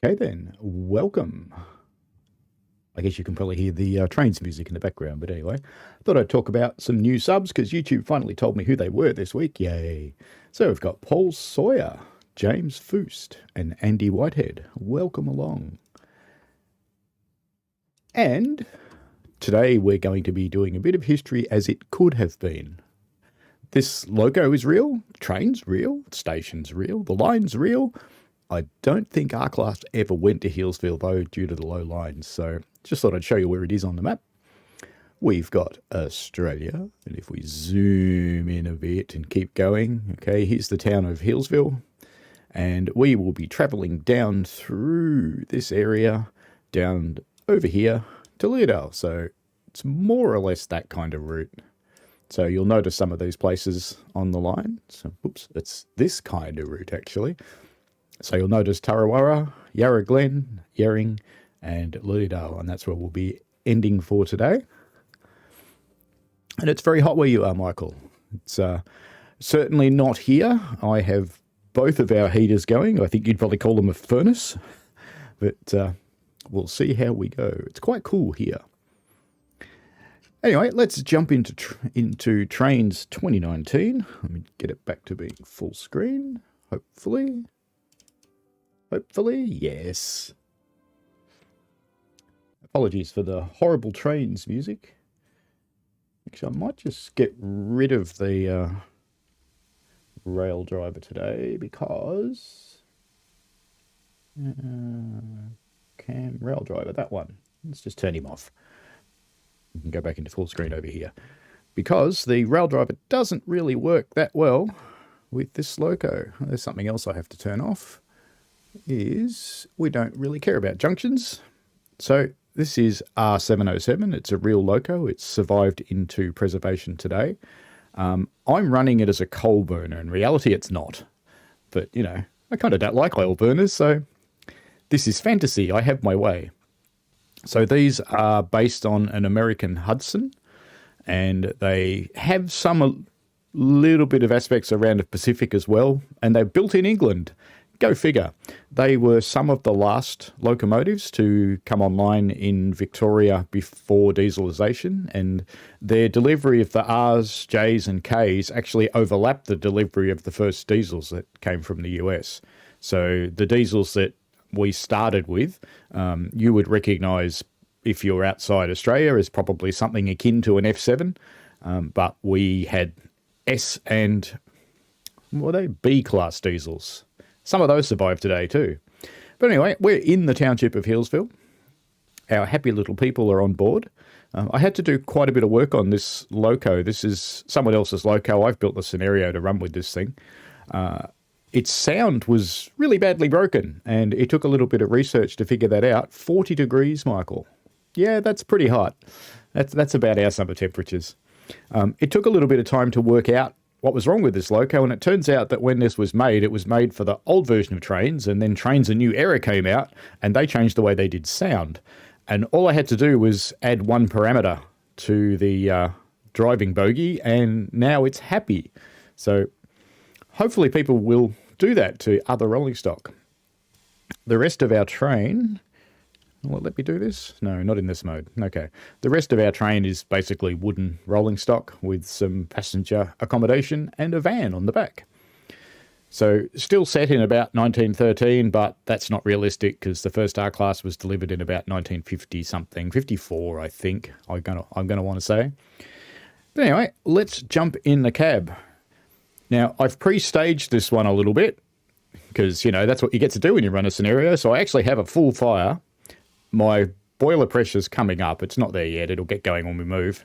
Okay then, welcome. I guess you can probably hear the Trainz music in the background, but anyway, thought I'd talk about some new subs because YouTube finally told me who they were this week. Yay. So we've got Paul Sawyer, James Foost, and Andy Whitehead. Welcome along. And today we're going to be doing a bit of history as it could have been. This logo is real, train's real, station's real, the line's real. I don't think R-Class ever went to Healesville though due to the low lines, so just thought I'd show you where it is on the map. We've got Australia, and if we zoom in a bit and keep going, okay, here's the town of Healesville, and we will be travelling down through this area, down over here to Lilydale, so it's more or less that kind of route. So you'll notice some of these places on the line. So, oops, it's this kind of route actually. So you'll notice Tarawara, Yarra Glen, Yering, and Lilydale, and that's where we'll be ending for today. And it's very hot where you are, Michael. It's certainly not here. I have both of our heaters going. I think you'd probably call them a furnace, but we'll see how we go. It's quite cool here. Anyway, let's jump into Trainz 2019. Let me get it back to being full screen, hopefully. Hopefully, yes. Apologies for the horrible Trainz music. Actually, I might just get rid of the rail driver today because... Cam rail driver, that one. Let's just turn him off. We can go back into full screen over here. Because the rail driver doesn't really work that well with this loco. There's something else I have to turn off. Is we don't really care about junctions. So this is R707. It's a real loco. It's survived into preservation today. I'm running it as a coal burner. In reality, it's not. But, you know, I kind of don't like oil burners, so this is fantasy. I have my way. So these are based on an American Hudson, and they have some little bit of aspects around the Pacific as well, and they're built in England. Go figure. They were some of the last locomotives to come online in Victoria before dieselisation, and their delivery of the R's, J's and K's actually overlapped the delivery of the first diesels that came from the US. So the diesels that we started with, you would recognise if you're outside Australia as probably something akin to an F7, but we had S and, what are they, B-class diesels. Some of those survive today too. But anyway, we're in the township of Healesville. Our happy little people are on board. I had to do quite a bit of work on this loco. This is someone else's loco. I've built the scenario to run with this thing. Its sound was really badly broken, and it took a little bit of research to figure that out. 40 degrees, Michael. Yeah, that's pretty hot. That's about our summer temperatures. It took a little bit of time to work out what was wrong with this loco, and it turns out that when this was made, it was made for the old version of Trainz, and then Trainz A New Era came out, and they changed the way they did sound. And all I had to do was add one parameter to the driving bogey, and now it's happy. So hopefully people will do that to other rolling stock. The rest of our train... Will it let me do this? No, not in this mode. Okay. The rest of our train is basically wooden rolling stock with some passenger accommodation and a van on the back. So still set in about 1913, but that's not realistic because the first R-Class was delivered in about 1950 something, 54 I think, I'm gonna want to say. But anyway, let's jump in the cab. Now, I've pre-staged this one a little bit because, you know, that's what you get to do when you run a scenario. So I actually have a full fire. My boiler pressure's coming up. It's not there yet. It'll get going when we move.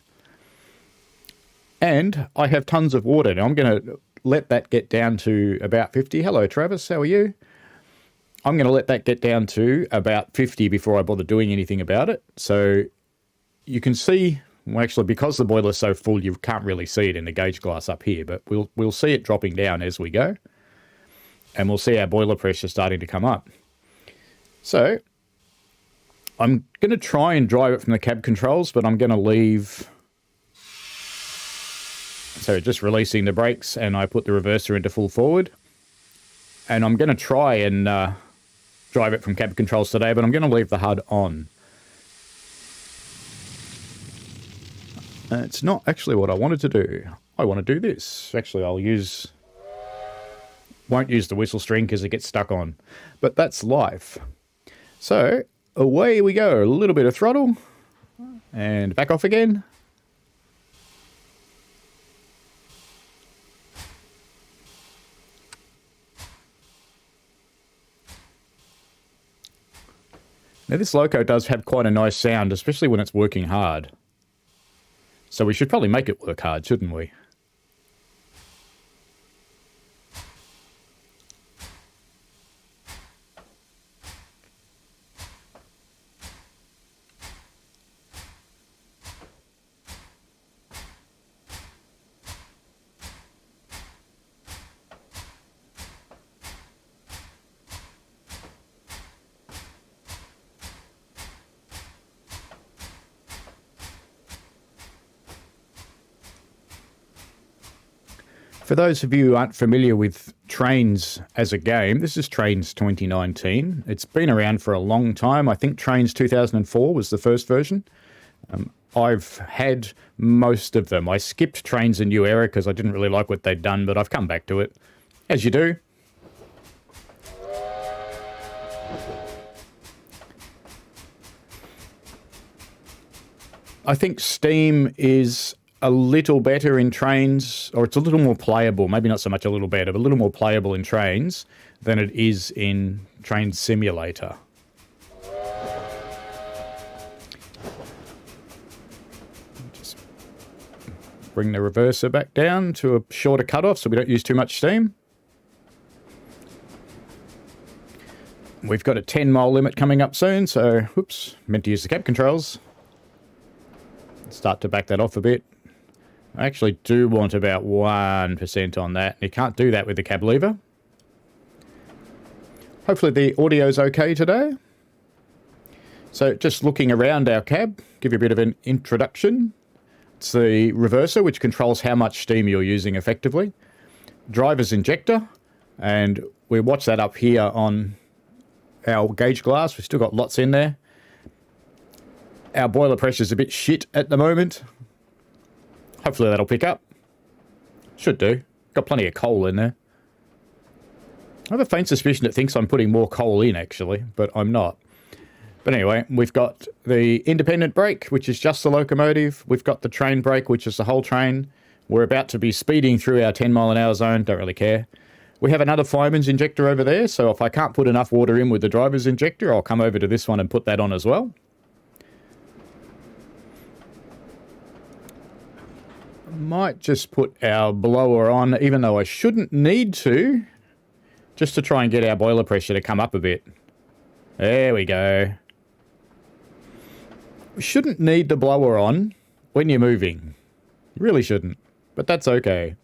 And I have tons of water. Now I'm going to let that get down to about 50. Hello, Travis. How are you? I'm going to let that get down to about 50 before I bother doing anything about it. So you can see, well, actually, because the boiler's so full, you can't really see it in the gauge glass up here, but we'll see it dropping down as we go. And we'll see our boiler pressure starting to come up. So I'm going to try and drive it from the cab controls, but I'm going to leave... So just releasing the brakes, and I put the reverser into full forward. And I'm going to try and drive it from cab controls today, but I'm going to leave the HUD on. It's not actually what I wanted to do. I want to do this. Actually, won't use the whistle string because it gets stuck on. But that's life. So, away we go. A little bit of throttle. And back off again. Now this loco does have quite a nice sound, especially when it's working hard. So we should probably make it work hard, shouldn't we? For those of you who aren't familiar with Trainz as a game, this is Trainz 2019. It's been around for a long time. I think Trainz 2004 was the first version. I've had most of them. I skipped Trainz A New Era because I didn't really like what they'd done, but I've come back to it, as you do. I think Steam is a little better in Trainz, or it's a little more playable, maybe not so much a little better, but a little more playable in Trainz than it is in Train Simulator. Just bring the reverser back down to a shorter cutoff so we don't use too much steam. We've got a 10-mile limit coming up soon, so, whoops, meant to use the cab controls. Start to back that off a bit. I actually do want about 1% on that. You can't do that with the cab lever. Hopefully the audio's okay today. So just looking around our cab, give you a bit of an introduction. It's the reverser, which controls how much steam you're using effectively. Driver's injector, and we watch that up here on our gauge glass. We've still got lots in there. Our boiler pressure's a bit shit at the moment. Hopefully that'll pick up. Should do. Got plenty of coal in there. I have a faint suspicion it thinks I'm putting more coal in, actually, but I'm not. But anyway, we've got the independent brake, which is just the locomotive. We've got the train brake, which is the whole train. We're about to be speeding through our 10-mile-an-hour zone. Don't really care. We have another fireman's injector over there, so if I can't put enough water in with the driver's injector, I'll come over to this one and put that on as well. Might just put our blower on, even though I shouldn't need to, just to try and get our boiler pressure to come up a bit. There we go. We shouldn't need the blower on when you're moving. You really shouldn't, but that's okay.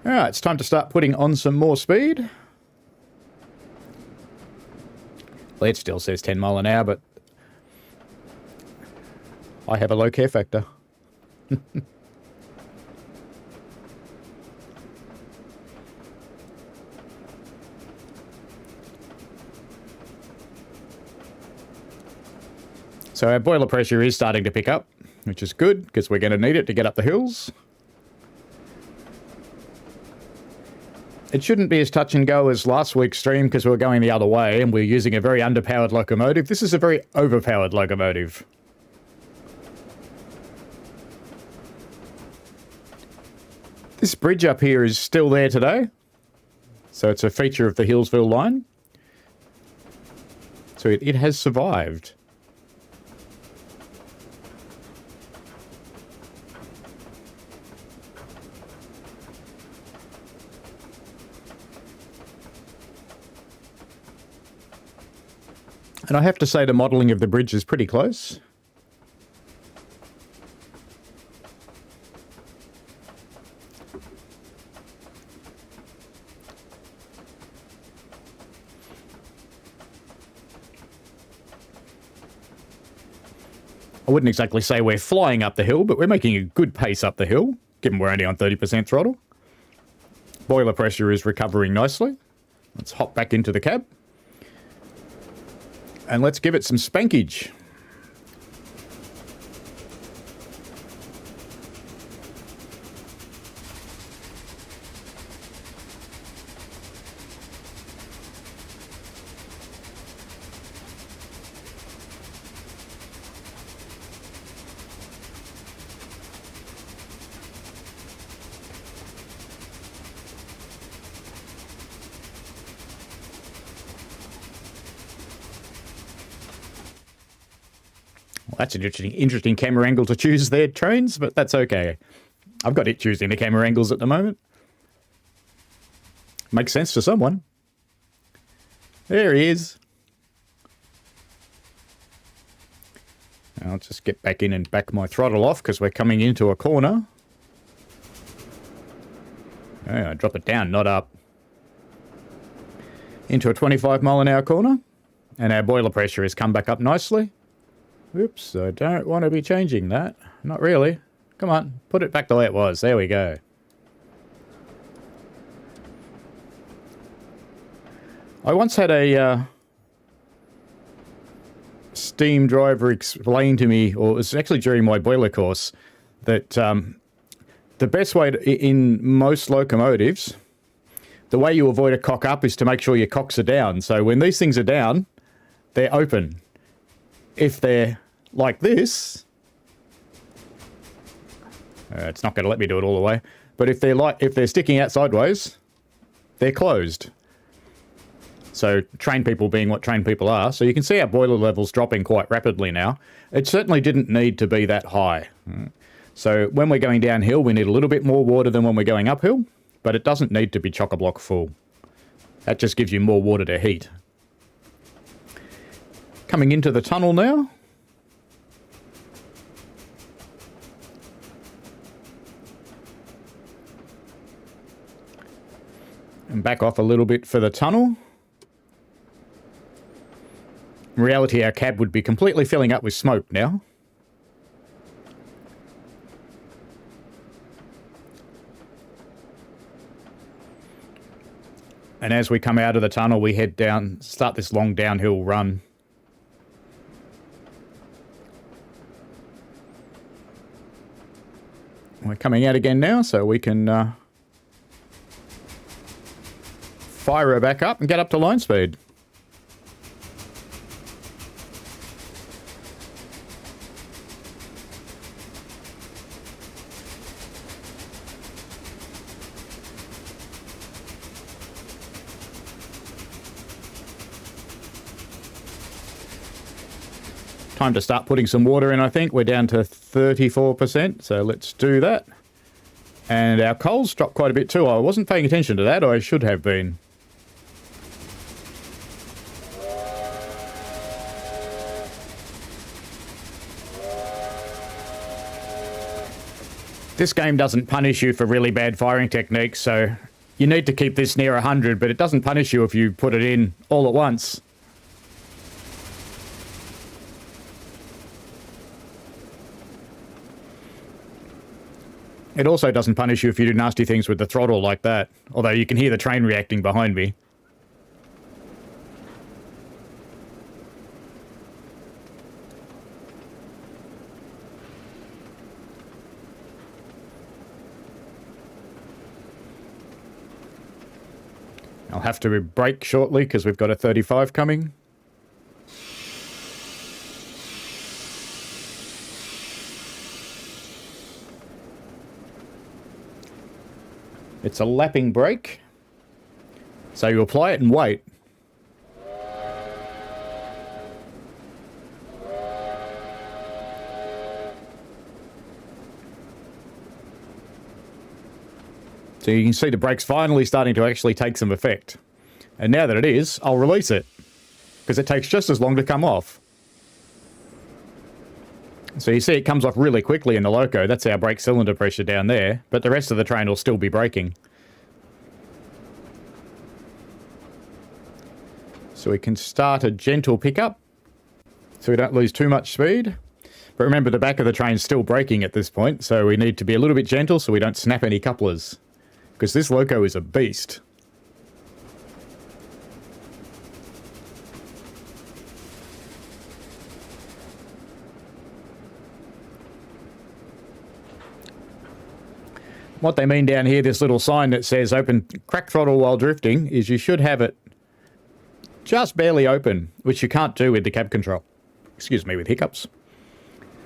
Alright, it's time to start putting on some more speed. Well, it still says 10 mile an hour, but I have a low care factor. So our boiler pressure is starting to pick up, which is good because we're going to need it to get up the hills. It shouldn't be as touch and go as last week's stream because we were going the other way and we're using a very underpowered locomotive. This is a very overpowered locomotive. This bridge up here is still there today. So it's a feature of the Healesville line. So it has survived. And I have to say the modelling of the bridge is pretty close. I wouldn't exactly say we're flying up the hill, but we're making a good pace up the hill, given we're only on 30% throttle. Boiler pressure is recovering nicely. Let's hop back into the cab. And let's give it some spankage. That's an interesting camera angle to choose there, Trainz, but that's okay. I've got it choosing the camera angles at the moment. Makes sense to someone. There he is. I'll just get back in and back my throttle off because we're coming into a corner. Oh, drop it down, not up. Into a 25-mile-an-hour corner. And our boiler pressure has come back up nicely. Oops, I don't want to be changing that. Not really. Come on, put it back the way it was. There we go. I once had a steam driver explain to me, or it was actually during my boiler course, that the best way in most locomotives, the way you avoid a cock up is to make sure your cocks are down. So when these things are down, they're open. If they're like this, it's not going to let me do it all the way. But if they're sticking out sideways, they're closed. So trained people being what trained people are. So you can see our boiler levels dropping quite rapidly now. It certainly didn't need to be that high. So when we're going downhill, we need a little bit more water than when we're going uphill, but it doesn't need to be chock-a-block full. That just gives you more water to heat. Coming into the tunnel now. And back off a little bit for the tunnel. In reality, our cab would be completely filling up with smoke now. And as we come out of the tunnel, we head down, start this long downhill run. We're coming out again now, so we can fire her back up and get up to line speed. Time to start putting some water in, I think. We're down to 34%, so let's do that. And our coals dropped quite a bit too. I wasn't paying attention to that, or I should have been. This game doesn't punish you for really bad firing techniques, so you need to keep this near 100, but it doesn't punish you if you put it in all at once. It also doesn't punish you if you do nasty things with the throttle like that, although you can hear the train reacting behind me. I'll have to brake shortly because we've got a 35 coming. It's a lapping brake, so you apply it and wait. So you can see the brake's finally starting to actually take some effect. And now that it is, I'll release it, because it takes just as long to come off. So you see it comes off really quickly in the loco. That's our brake cylinder pressure down there, but the rest of the train will still be braking. So we can start a gentle pickup, so we don't lose too much speed. But remember, the back of the train's still braking at this point, so we need to be a little bit gentle so we don't snap any couplers, because this loco is a beast. What they mean down here, this little sign that says open crack throttle while drifting, is you should have it just barely open, which you can't do with the cab control. Excuse me, with hiccups.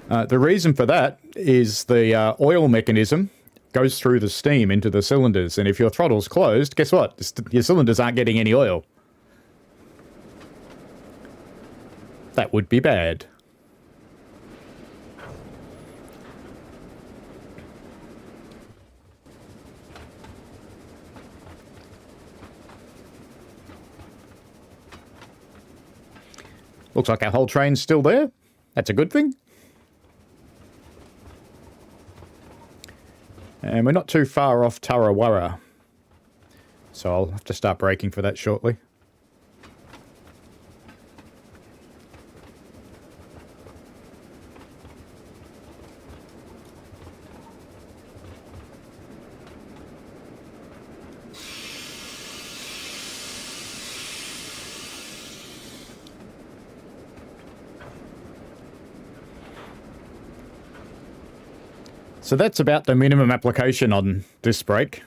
The reason for that is the oil mechanism goes through the steam into the cylinders, and if your throttle's closed, guess what? Your cylinders aren't getting any oil. That would be bad. Looks like our whole train's still there. That's a good thing. And we're not too far off Tarawara. So I'll have to start braking for that shortly. So that's about the minimum application on this brake.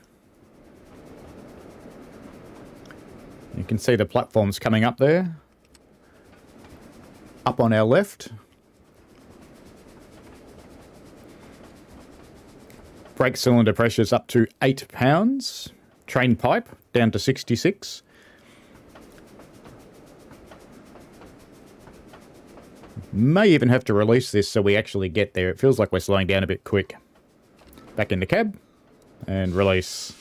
You can see the platforms coming up there. Up on our left. Brake cylinder pressure's up to 8 pounds. Train pipe down to 66. May even have to release this so we actually get there. It feels like we're slowing down a bit quick. Back in the cab, and release.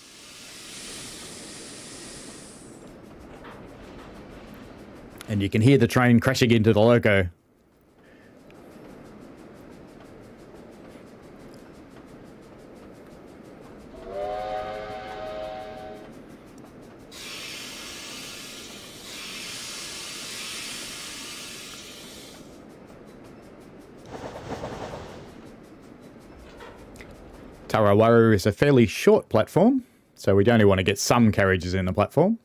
And you can hear the train crashing into the loco. Tarawara is a fairly short platform, so we'd only want to get some carriages in the platform.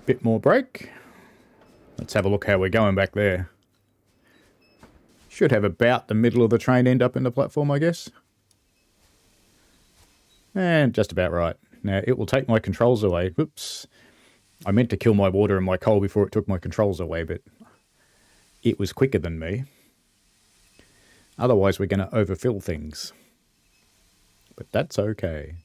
Bit more brake. Let's have a look how we're going back there. Should have about the middle of the train end up in the platform, I guess. And just about right. Now, it will take my controls away. Whoops. I meant to kill my water and my coal before it took my controls away, but it was quicker than me. Otherwise, we're going to overfill things. But that's okay.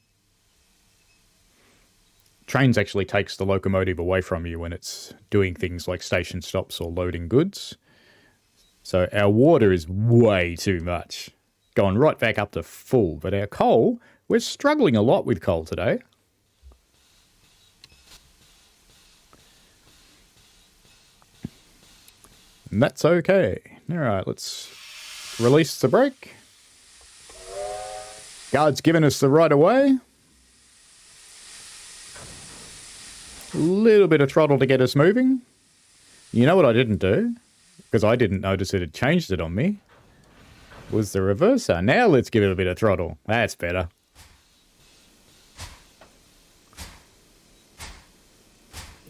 Trainz actually takes the locomotive away from you when it's doing things like station stops or loading goods. So our water is way too much. Going right back up to full, but our coal... We're struggling a lot with coal today. And that's okay. All right, let's release the brake. Guard's given us the right of way. A little bit of throttle to get us moving. You know what I didn't do? Because I didn't notice it had changed it on me. Was the reverser. Now let's give it a bit of throttle. That's better.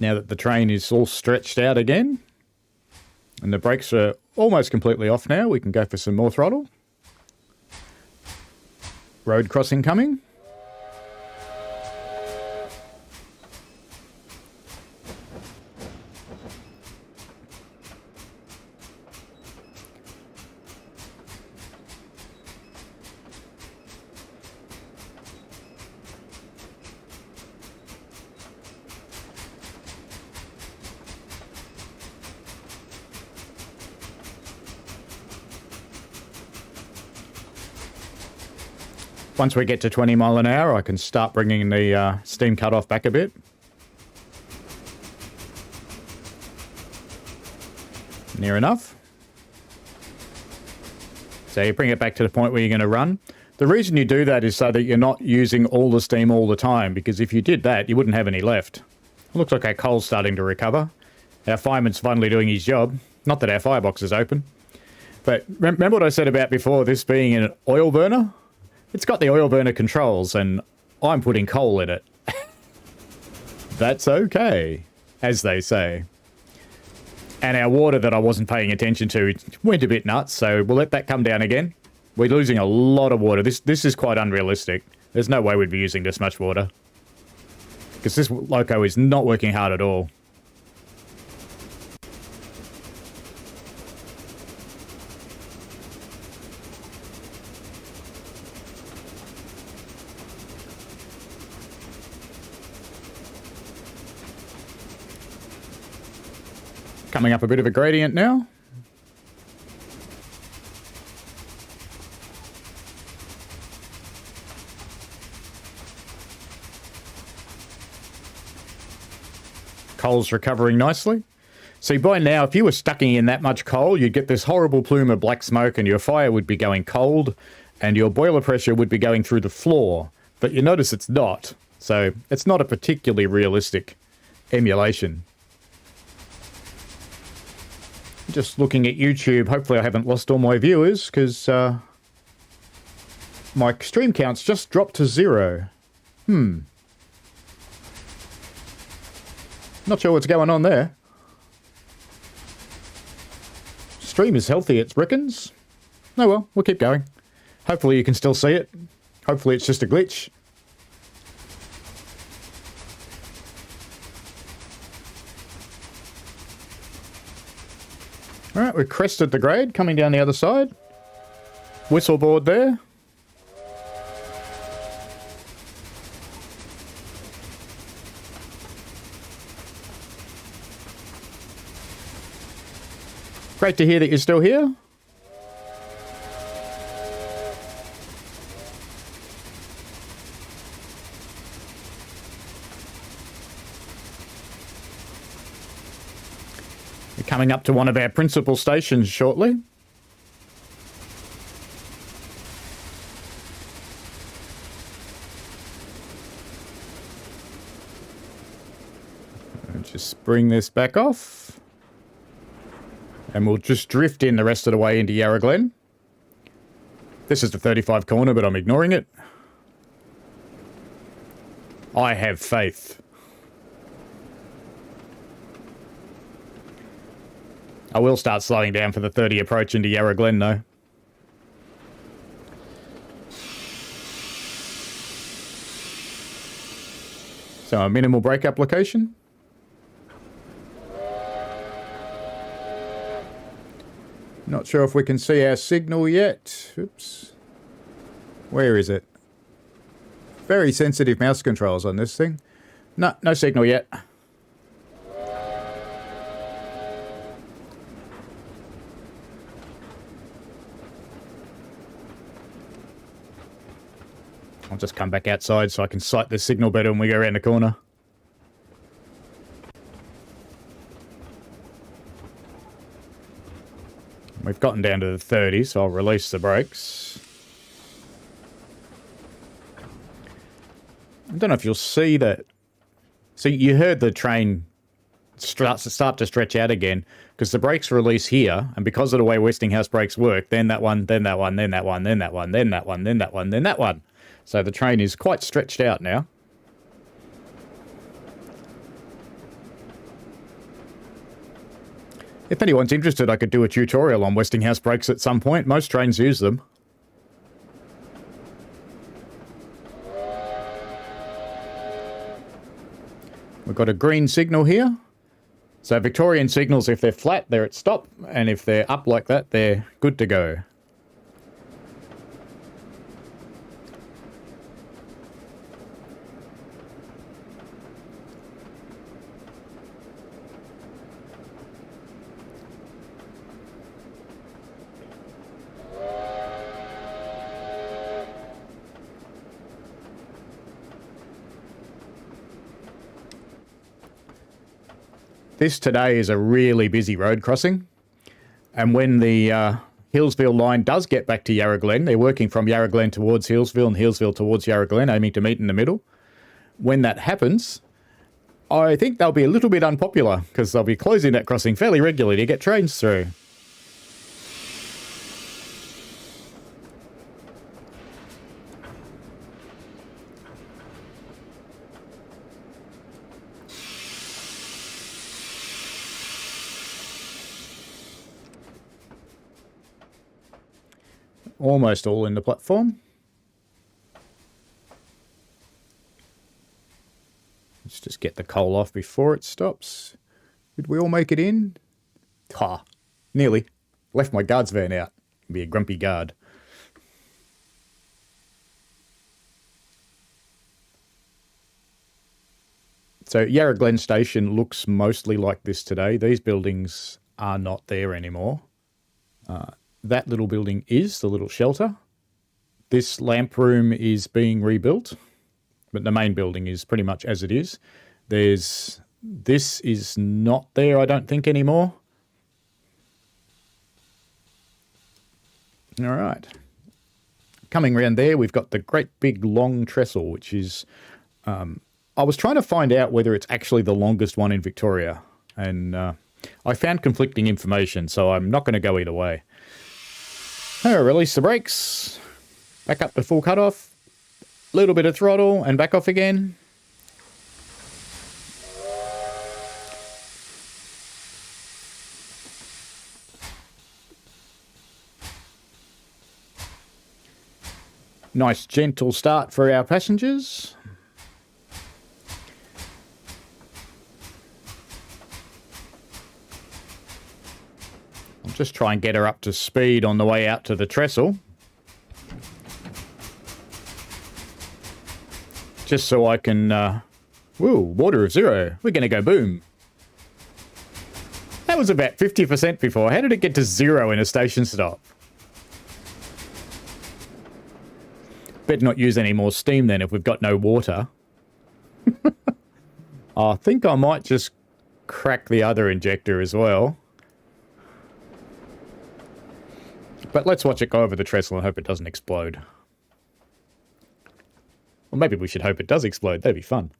Now that the train is all stretched out again, and the brakes are almost completely off now, we can go for some more throttle. Road crossing coming. Once we get to 20 mile an hour, I can start bringing the steam cutoff back a bit. Near enough. So you bring it back to the point where you're going to run. The reason you do that is so that you're not using all the steam all the time, because if you did that, you wouldn't have any left. It looks like our coal's starting to recover. Our fireman's finally doing his job. Not that our firebox is open. But remember what I said about before, this being an oil burner? It's got the oil burner controls, and I'm putting coal in it. That's okay, as they say. And our water that I wasn't paying attention to went a bit nuts, so we'll let that come down again. We're losing a lot of water. This is quite unrealistic. There's no way we'd be using this much water. Because this loco is not working hard at all. Coming up a bit of a gradient now. Coal's recovering nicely. See, by now, if you were stucking in that much coal, you'd get this horrible plume of black smoke and your fire would be going cold and your boiler pressure would be going through the floor. But you notice it's not. So it's not a particularly realistic emulation. Just looking at YouTube, hopefully I haven't lost all my viewers because my stream count's just dropped to 0. Not sure what's going on there. Stream is healthy, it's Rickens. Oh well, we'll keep going. Hopefully you can still see it. Hopefully it's just a glitch. Alright, we've crested the grade, coming down the other side. Whistleboard there. Great to hear that you're still here. We're coming up to one of our principal stations shortly. I'll just bring this back off. And we'll just drift in the rest of the way into Yarra Glen. This is the 35 corner, but I'm ignoring it. I have faith. I will start slowing down for the 30 approach into Yarra Glen, though. So a minimal brake application. Not sure if we can see our signal yet. Oops. Where is it? Very sensitive mouse controls on this thing. No, no signal yet. I'll just come back outside so I can sight the signal better when we go around the corner. We've gotten down to the 30, so I'll release the brakes. I don't know if you'll see that. So you heard the train start to stretch out again because the brakes release here, and because of the way Westinghouse brakes work, then that one, then that one, then that one, then that one, then that one, then that one, then that one. So the train is quite stretched out now. If anyone's interested, I could do a tutorial on Westinghouse brakes at some point. Most trains use them. We've got a green signal here. So Victorian signals, if they're flat, they're at stop. And if they're up like that, they're good to go. This today is a really busy road crossing, and when the Healesville line does get back to Yarra Glen, they're working from Yarra Glen towards Healesville and Healesville towards Yarra Glen, aiming to meet in the middle. When that happens, I think they'll be a little bit unpopular because they'll be closing that crossing fairly regularly to get trains through. almost all in the platform. Let's just get the coal off before it stops. Did we all make it in? Ha, nearly. Left my guard's van out. Be a grumpy guard. So Yarra Glen Station looks mostly like this today. These buildings are not there anymore. That little building is the little shelter. This lamp room is being rebuilt, but the main building is pretty much as it is. This is not there, I don't think, anymore. All right. Coming around there, we've got the great big long trestle, which is... I was trying to find out whether it's actually the longest one in Victoria, and I found conflicting information, so I'm not going to go either way. Release the brakes, back up to full cutoff, little bit of throttle, and back off again. Nice gentle start for our passengers. Just try and get her up to speed on the way out to the trestle. Just so I can... woo, water of 0. We're going to go boom. That was about 50% before. How did it get to 0 in a station stop? Better not use any more steam then if we've got no water. I think I might just crack the other injector as well. But let's watch it go over the trestle and hope it doesn't explode. Or maybe we should hope it does explode. That'd be fun.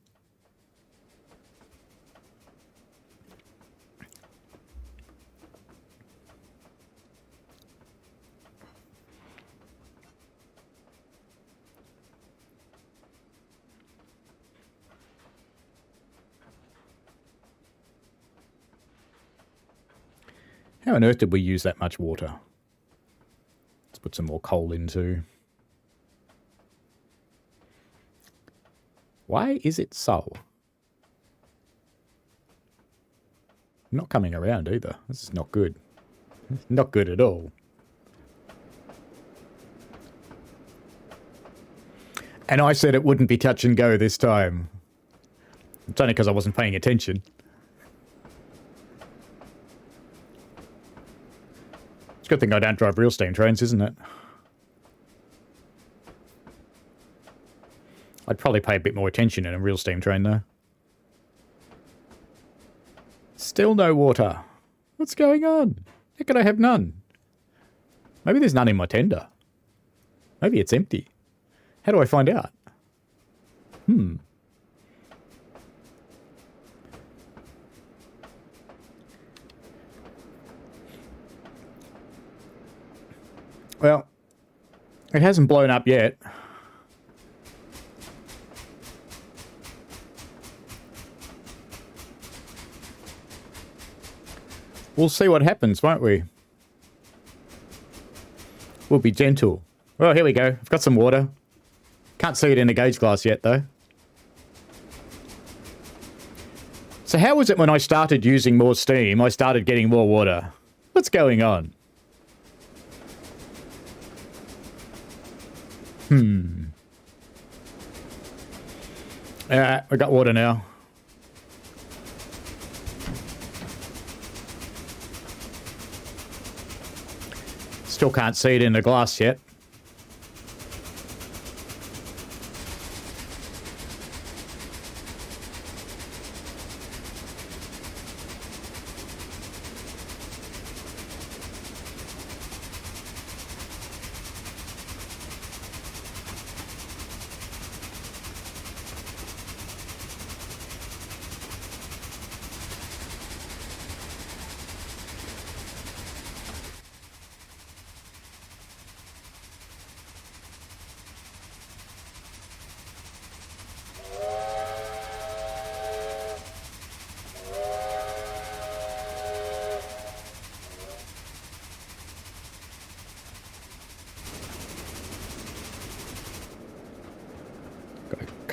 How on earth did we use that much water? Put some more coal in too. Why is it so? Not coming around either. This is not good. Not good at all. And I said it wouldn't be touch and go this time. It's only because I wasn't paying attention. It's a good thing I don't drive real steam trains, isn't it? I'd probably pay a bit more attention in a real steam train, though. Still no water. What's going on? How could I have none? Maybe there's none in my tender. Maybe it's empty. How do I find out? Well, it hasn't blown up yet. We'll see what happens, won't we? We'll be gentle. Well, here we go. I've got some water. Can't see it in the gauge glass yet, though. So how was it when I started using more steam, I started getting more water? What's going on? I got water now. Still can't see it in the glass yet.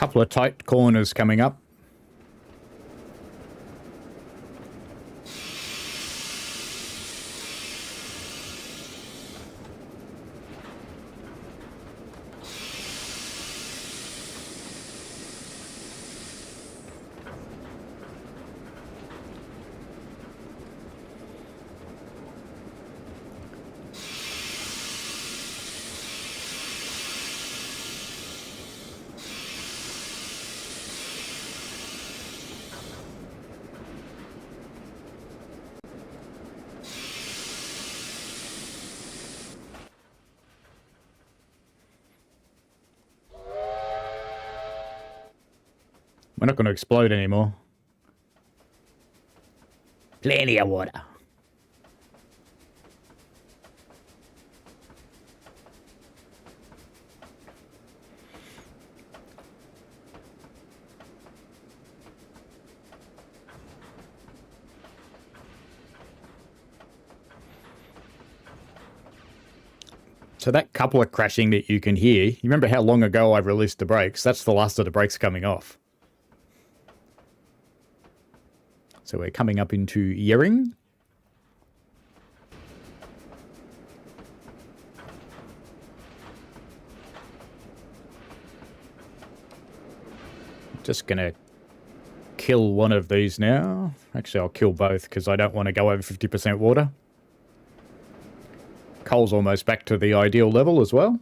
Couple of tight corners coming up. We're not going to explode anymore. Plenty of water. So that couple of crashing that you can hear, you remember how long ago I released the brakes? That's the last of the brakes coming off. So we're coming up into Yering. Just going to kill one of these now. Actually, I'll kill both because I don't want to go over 50% water. Coal's almost back to the ideal level as well.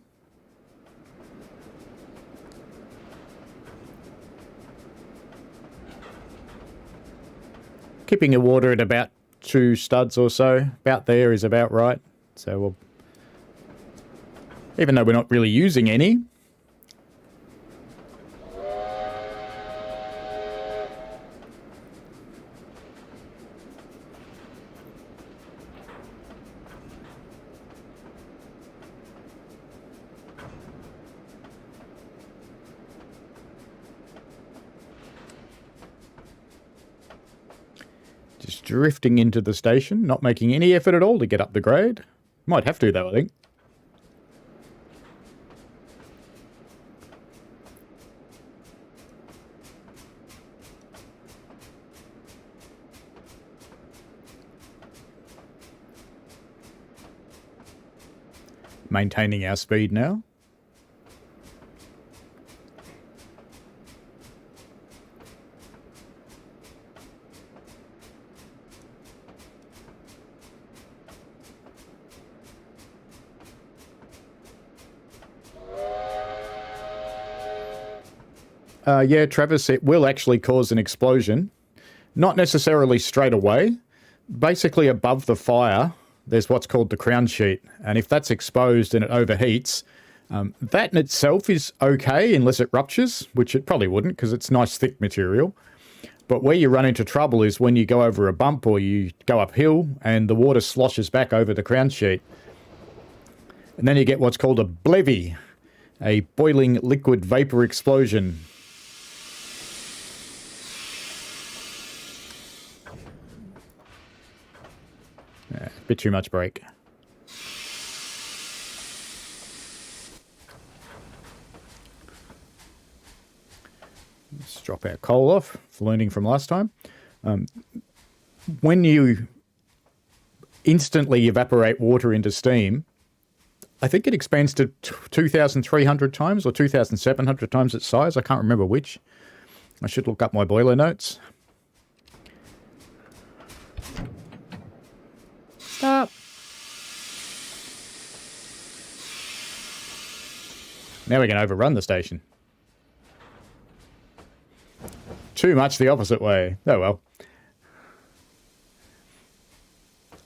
Keeping the water at about 2 studs or so. About there is about right. So we'll... Even though we're not really using any. Just drifting into the station, not making any effort at all to get up the grade. Might have to though, I think. Maintaining our speed now. Yeah, Travis, it will actually cause an explosion. Not necessarily straight away. Basically above the fire, there's what's called the crown sheet. And if that's exposed and it overheats, that in itself is okay unless it ruptures, which it probably wouldn't because it's nice thick material. But where you run into trouble is when you go over a bump or you go uphill and the water sloshes back over the crown sheet. And then you get what's called a blevy, a boiling liquid vapor explosion. A bit too much brake. Let's drop our coal off, learning from last time. When you instantly evaporate water into steam, I think it expands to 2,300 times or 2,700 times its size. I can't remember which. I should look up my boiler notes. Stop. Now we can overrun the station. Too much the opposite way. Oh well.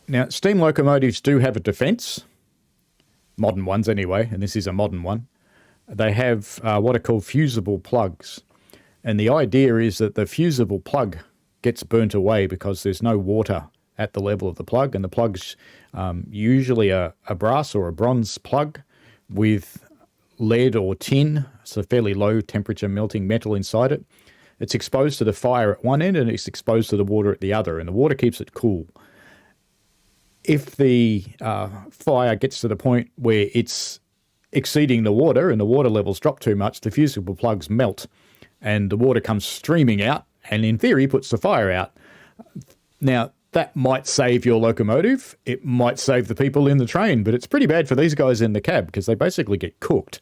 Now, steam locomotives do have a defence. Modern ones anyway, and this is a modern one. They have what are called fusible plugs. And the idea is that the fusible plug gets burnt away because there's no water at the level of the plug, and the plug's usually a brass or a bronze plug with lead or tin, so fairly low temperature melting metal inside it. It's exposed to the fire at one end and it's exposed to the water at the other, and the water keeps it cool. If the fire gets to the point where it's exceeding the water and the water levels drop too much, the fusible plugs melt and the water comes streaming out and in theory puts the fire out. Now, that might save your locomotive. It might save the people in the train, but it's pretty bad for these guys in the cab because they basically get cooked.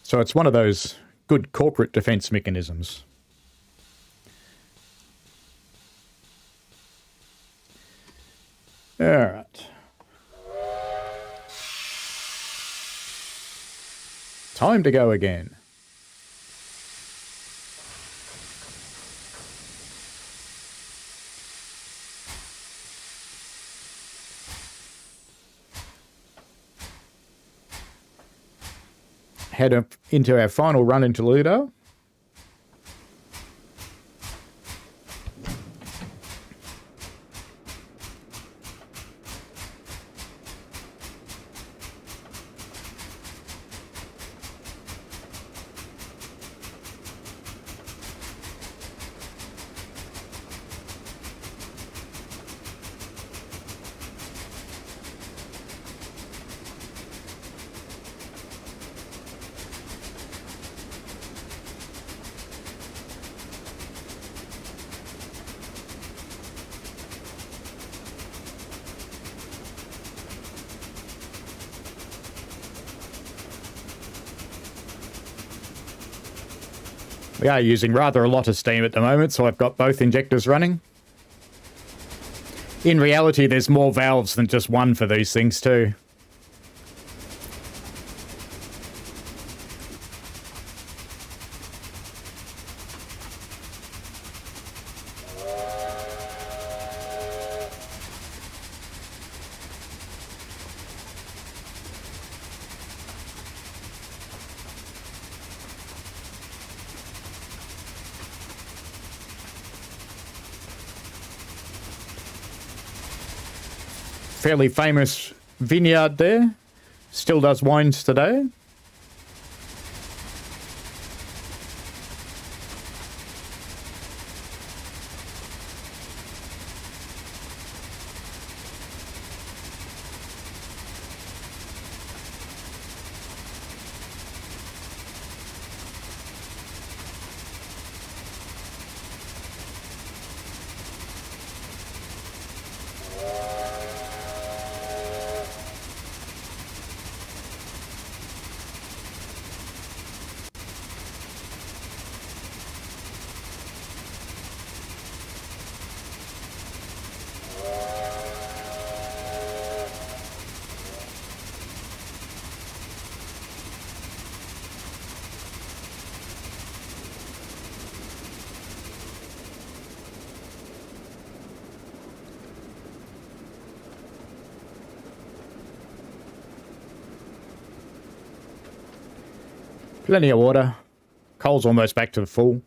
So it's one of those good corporate defense mechanisms. All right. Time to go again. Head up into our final run into Lilydale. We are using rather a lot of steam at the moment, so I've got both injectors running. In reality, there's more valves than just one for these things too. Fairly famous vineyard there. Still does wines today. Plenty of water. Coal's almost back to full.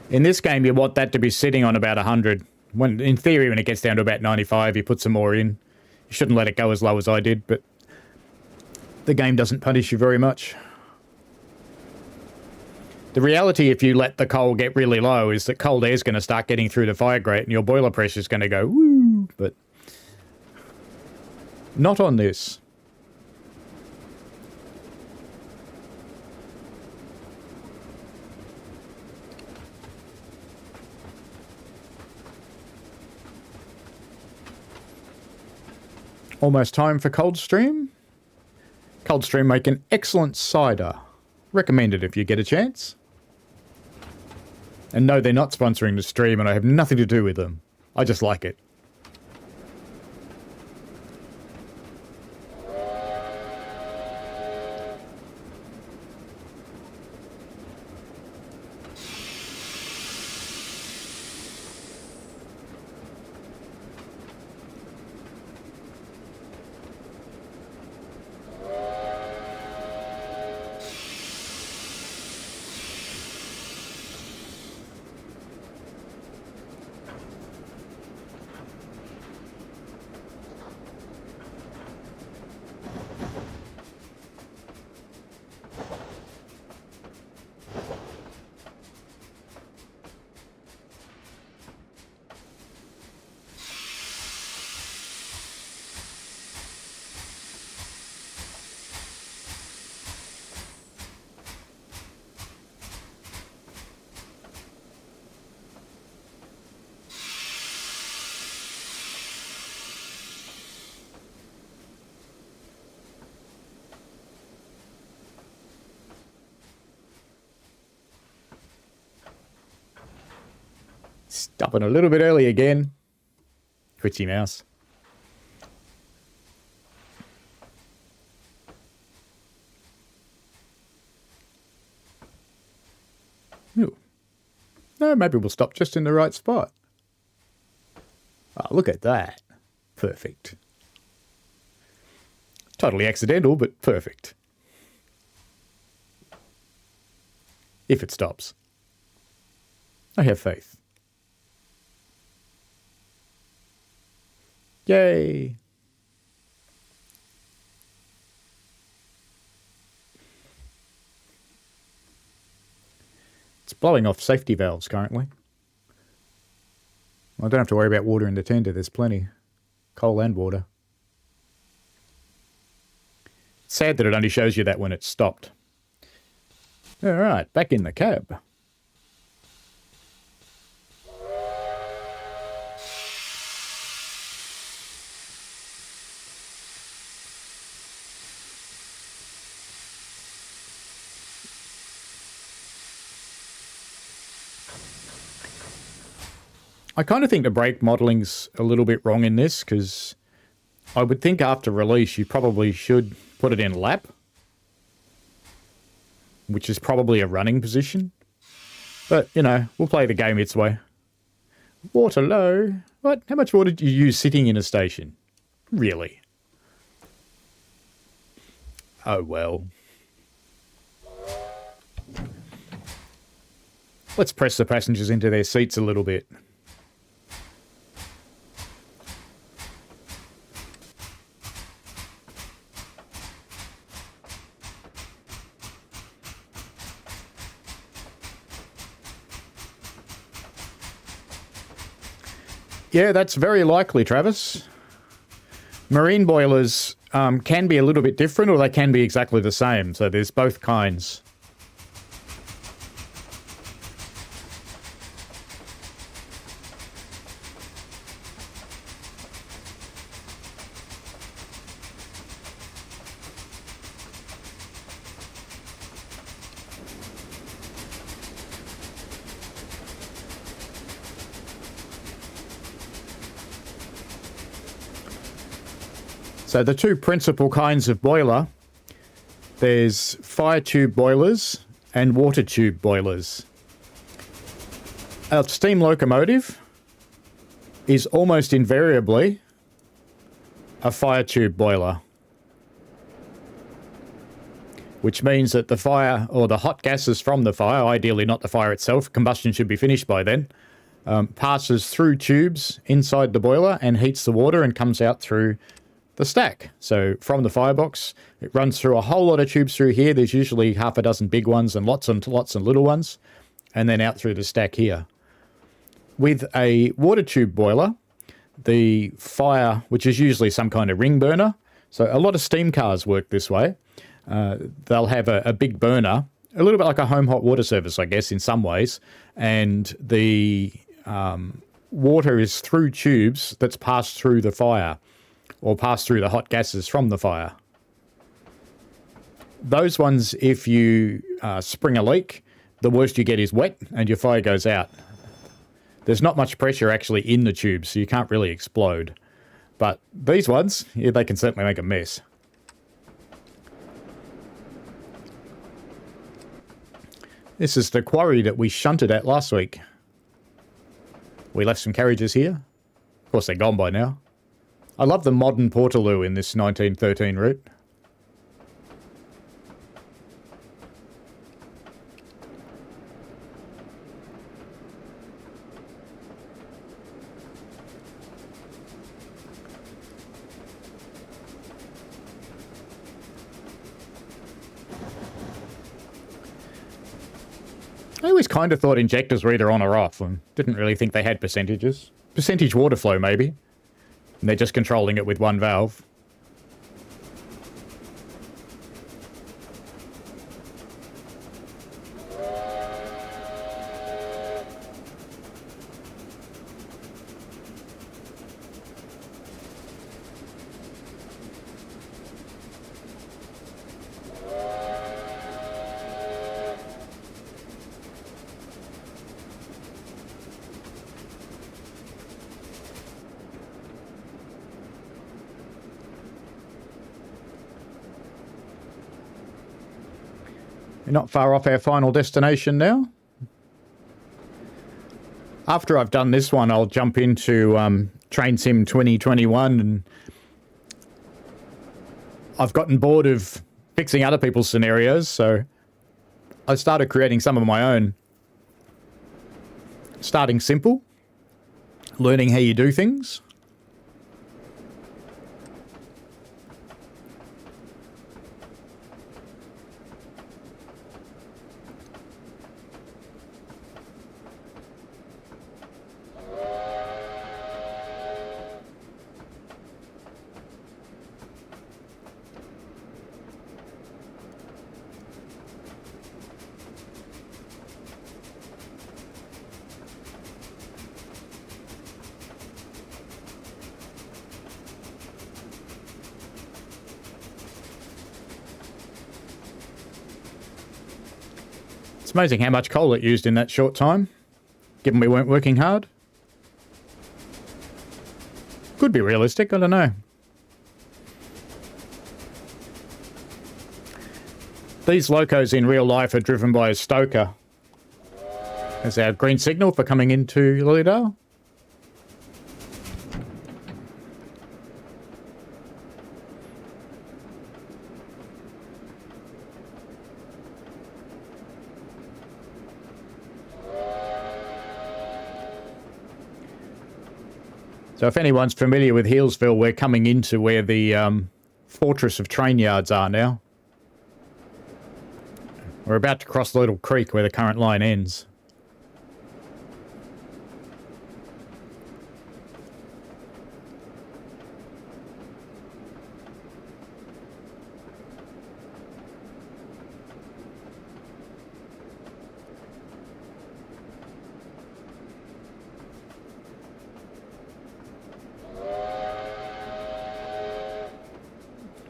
In this game, you want that to be sitting on about 100. When, in theory, when it gets down to about 95, you put some more in. You shouldn't let it go as low as I did, but the game doesn't punish you very much. The reality, if you let the coal get really low, is that cold air is going to start getting through the fire grate and your boiler pressure is going to go woo, but not on this. Almost time for Coldstream. Coldstream make an excellent cider. Recommended if you get a chance. And no, they're not sponsoring the stream and I have nothing to do with them. I just like it. Stopping a little bit early again. Twitchy mouse. Ooh. No, maybe we'll stop just in the right spot. Oh, look at that. Perfect. Totally accidental, but perfect. If it stops. I have faith. Yay! It's blowing off safety valves currently. I don't have to worry about water in the tender, there's plenty. Coal and water. It's sad that it only shows you that when it's stopped. Alright, back in the cab. I kind of think the brake modeling's a little bit wrong in this, because I would think after release you probably should put it in lap, which is probably a running position. But, you know, we'll play the game its way. Water low. What? How much water do you use sitting in a station? Really? Oh, well. Let's press the passengers into their seats a little bit. Yeah, that's very likely, Travis. Marine boilers can be a little bit different, or they can be exactly the same. So there's both kinds. So the two principal kinds of boiler, there's fire tube boilers and water tube boilers. A steam locomotive is almost invariably a fire tube boiler, which means that the fire, or the hot gases from the fire, ideally not the fire itself, combustion should be finished by then, passes through tubes inside the boiler and heats the water and comes out through the stack. So from the firebox, it runs through a whole lot of tubes through here. There's usually half a dozen big ones and lots of little ones, and then out through the stack here. With a water tube boiler, the fire, which is usually some kind of ring burner, so a lot of steam cars work this way. They'll have a big burner, a little bit like a home hot water service, I guess, in some ways, and the water is through tubes that's passed through the fire, or pass through the hot gases from the fire. Those ones, if you spring a leak, the worst you get is wet and your fire goes out. There's not much pressure actually in the tubes, so you can't really explode. But these ones, yeah, they can certainly make a mess. This is the quarry that we shunted at last week. We left some carriages here. Of course, they're gone by now. I love the modern Portaloo in this 1913 route. I always kind of thought injectors were either on or off, and didn't really think they had percentages. Percentage water flow, maybe. And they're just controlling it with one valve. We're not far off our final destination now. After I've done this one, I'll jump into Train Sim 2021, and I've gotten bored of fixing other people's scenarios, so I started creating some of my own. Starting simple, learning how you do things. It's amazing how much coal it used in that short time, given we weren't working hard. Could be realistic, I don't know. These locos in real life are driven by a stoker. There's our green signal for coming into Lilydale. So if anyone's familiar with Healesville, we're coming into where the fortress of train yards are now. We're about to cross Little Creek where the current line ends.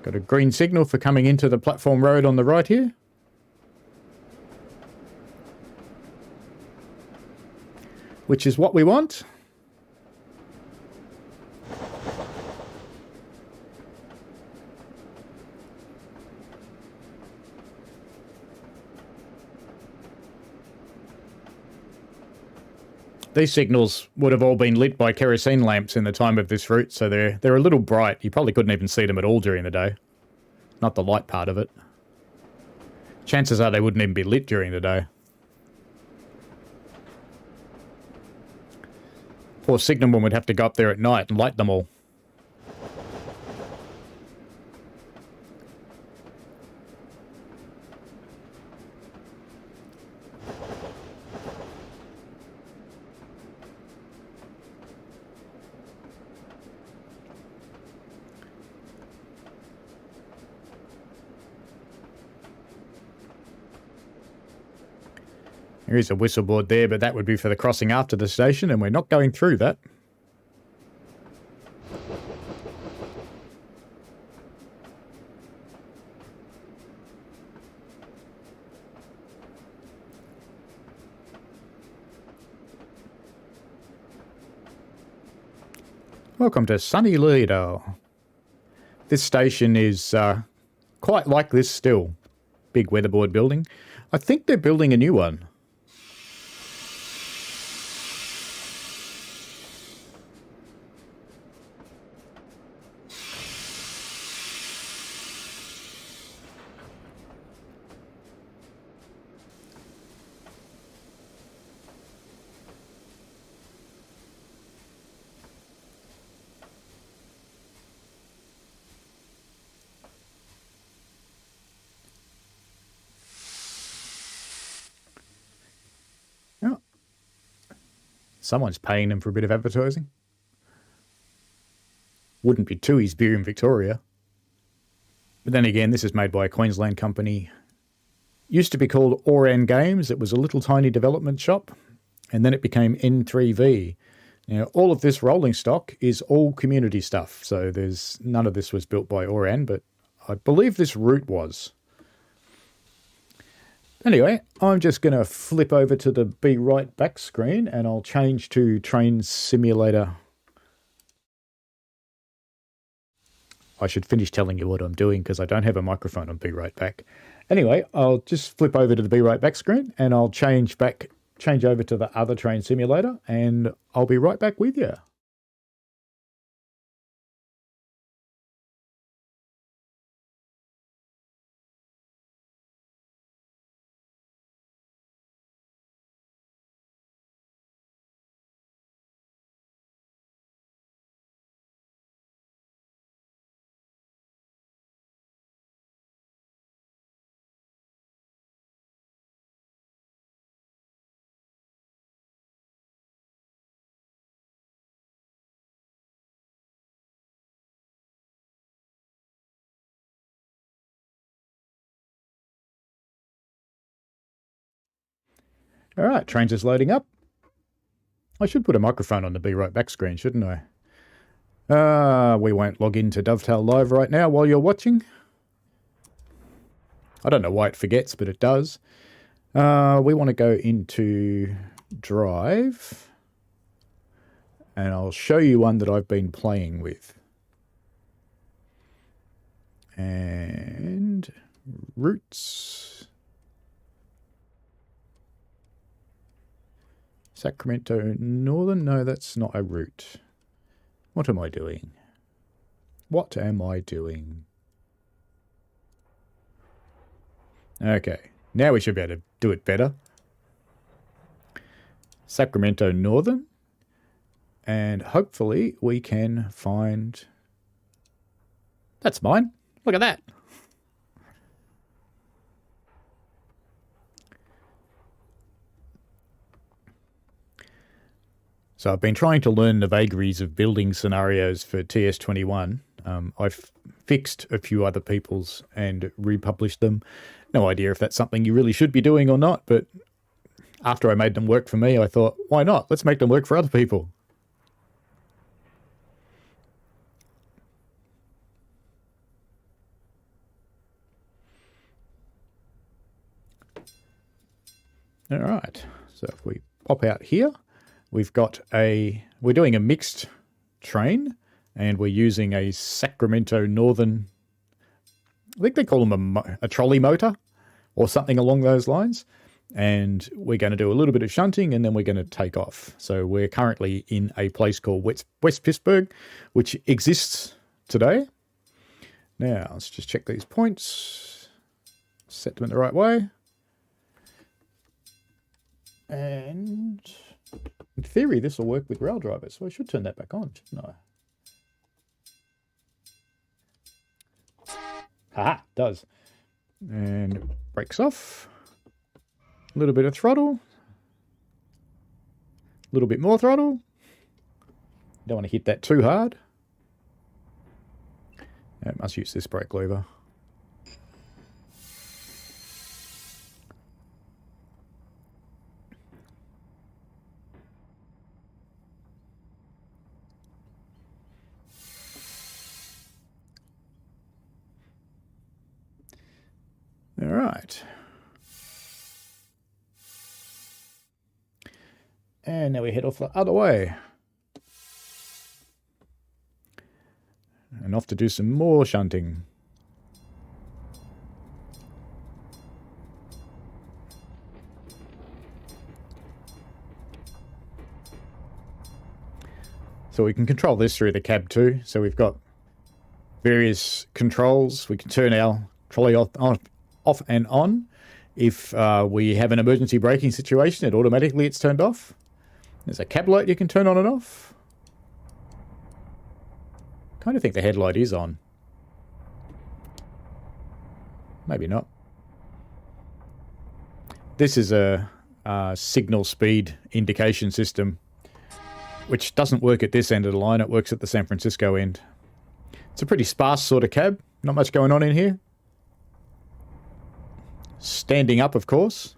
Got a green signal for coming into the platform road on the right here. Which is what we want. These signals would have all been lit by kerosene lamps in the time of this route, so they're a little bright. You probably couldn't even see them at all during the day. Not the light part of it. Chances are they wouldn't even be lit during the day. Poor signalman would have to go up there at night and light them all. There is a whistle board there, but that would be for the crossing after the station, and we're not going through that. Welcome to sunny Lilydale. This station is quite like this still. Big weatherboard building. I think they're building a new one. Someone's paying them for a bit of advertising. Wouldn't be Tui's beer in Victoria. But then again, this is made by a Queensland company. Used to be called Oran Games. It was a little tiny development shop. And then it became N3V. Now, all of this rolling stock is all community stuff. So none of this was built by Oran, but I believe this route was. Anyway, I'm just going to flip over to the Be Right Back screen and I'll change to Train Simulator. I should finish telling you what I'm doing because I don't have a microphone on Be Right Back. Anyway, I'll just flip over to the Be Right Back screen and I'll change over to the other train simulator and I'll be right back with you. All right, Trainz is loading up. I should put a microphone on the Be Right Back screen, shouldn't I? We won't log into Dovetail Live right now while you're watching. I don't know why it forgets, but it does. We want to go into Drive, and I'll show you one that I've been playing with. And routes. Sacramento Northern? No, that's not a route. What am I doing? What am I doing? Okay, now we should be able to do it better. Sacramento Northern. And hopefully we can find... That's mine. Look at that. So I've been trying to learn the vagaries of building scenarios for TS21. I've fixed a few other people's and republished them. No idea if that's something you really should be doing or not, but after I made them work for me, I thought, why not? Let's make them work for other people. All right, so if we pop out here, we've got we're doing a mixed train, and we're using a Sacramento Northern, I think they call them a trolley motor or something along those lines. And we're going to do a little bit of shunting and then we're going to take off. So we're currently in a place called West Pittsburgh, which exists today. Now, let's just check these points, set them in the right way. And in theory, this will work with rail drivers, so I should turn that back on, shouldn't I? Haha, it does. And brakes off. A little bit of throttle. A little bit more throttle. Don't want to hit that too hard. I must use this brake lever. All right. And now we head off the other way. And off to do some more shunting. So we can control this through the cab too. So we've got various controls. We can turn our trolley off and on. If we have an emergency braking situation, it's turned off. There's a cab light you can turn on and off. Kind of think the headlight is on. Maybe not. This is a signal speed indication system, which doesn't work at this end of the line. It works at the San Francisco end. It's a pretty sparse sort of cab. Not much going on in here. Standing up, of course.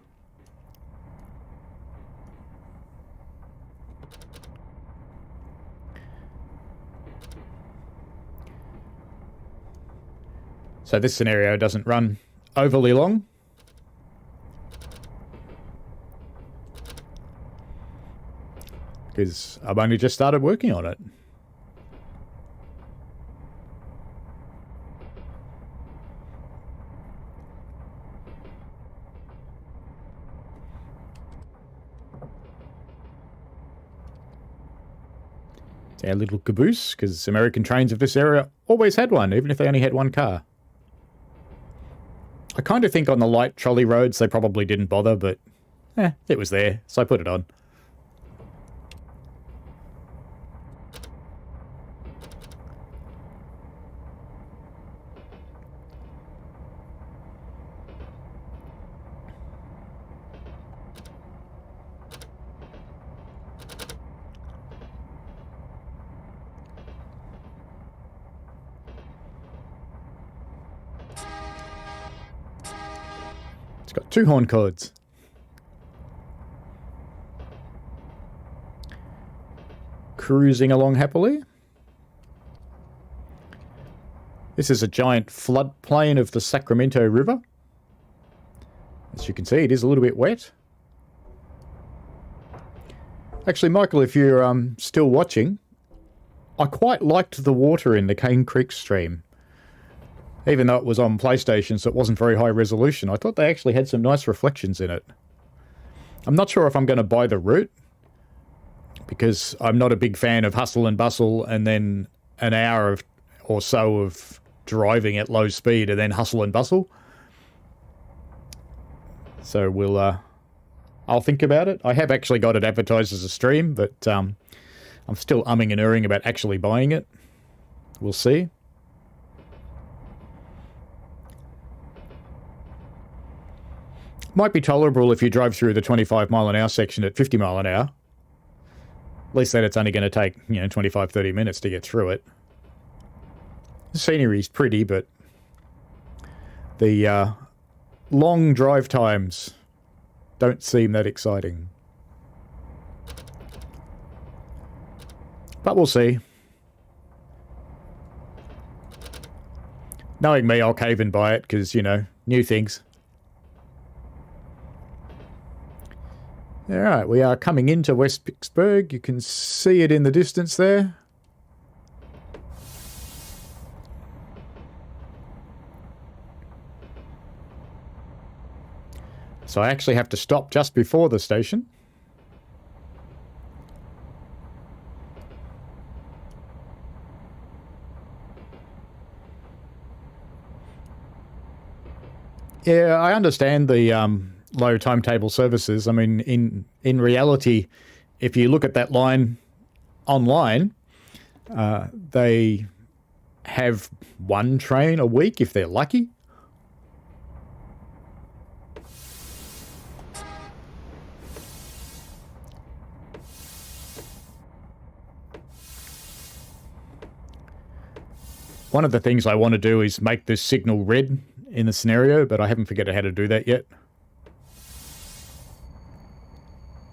So this scenario doesn't run overly long. Because I've only just started working on it. It's our little caboose, because American trains of this area always had one, even if they only had one car. I kind of think on the light trolley roads they probably didn't bother, but it was there, so I put it on. It's got 2 horn chords. Cruising along happily. This is a giant floodplain of the Sacramento River. As you can see, it is a little bit wet. Actually, Michael, if you're still watching, I quite liked the water in the Cane Creek stream. Even though it was on PlayStation, so it wasn't very high resolution. I thought they actually had some nice reflections in it. I'm not sure if I'm going to buy the route, because I'm not a big fan of hustle and bustle and then an hour or so of driving at low speed and then hustle and bustle. So I'll think about it. I have actually got it advertised as a stream, but I'm still umming and erring about actually buying it. We'll see. Might be tolerable if you drive through the 25 mile an hour section at 50 mile an hour. At least then it's only going to take, 25, 30 minutes to get through it. The scenery's pretty, but the long drive times don't seem that exciting. But we'll see. Knowing me, I'll cave and buy it because, new things. Alright, we are coming into West Pittsburgh. You can see it in the distance there. So I actually have to stop just before the station. Yeah, I understand the low timetable services. I mean, in reality, if you look at that line online, they have one train a week if they're lucky. One of the things I want to do is make this signal red in the scenario, but I haven't figured out how to do that yet.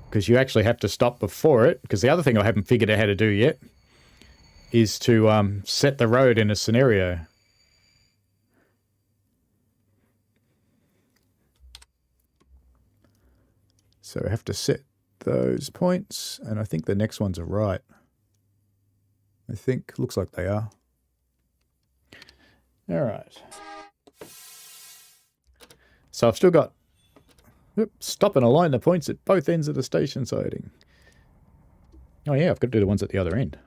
Because you actually have to stop before it. Because the other thing I haven't figured out how to do yet is to set the road in a scenario. So I have to set those points, and I think the next ones are right. I think, looks like they are. All right. So I've still got stop and align the points at both ends of the station siding. Oh yeah, I've got to do the ones at the other end.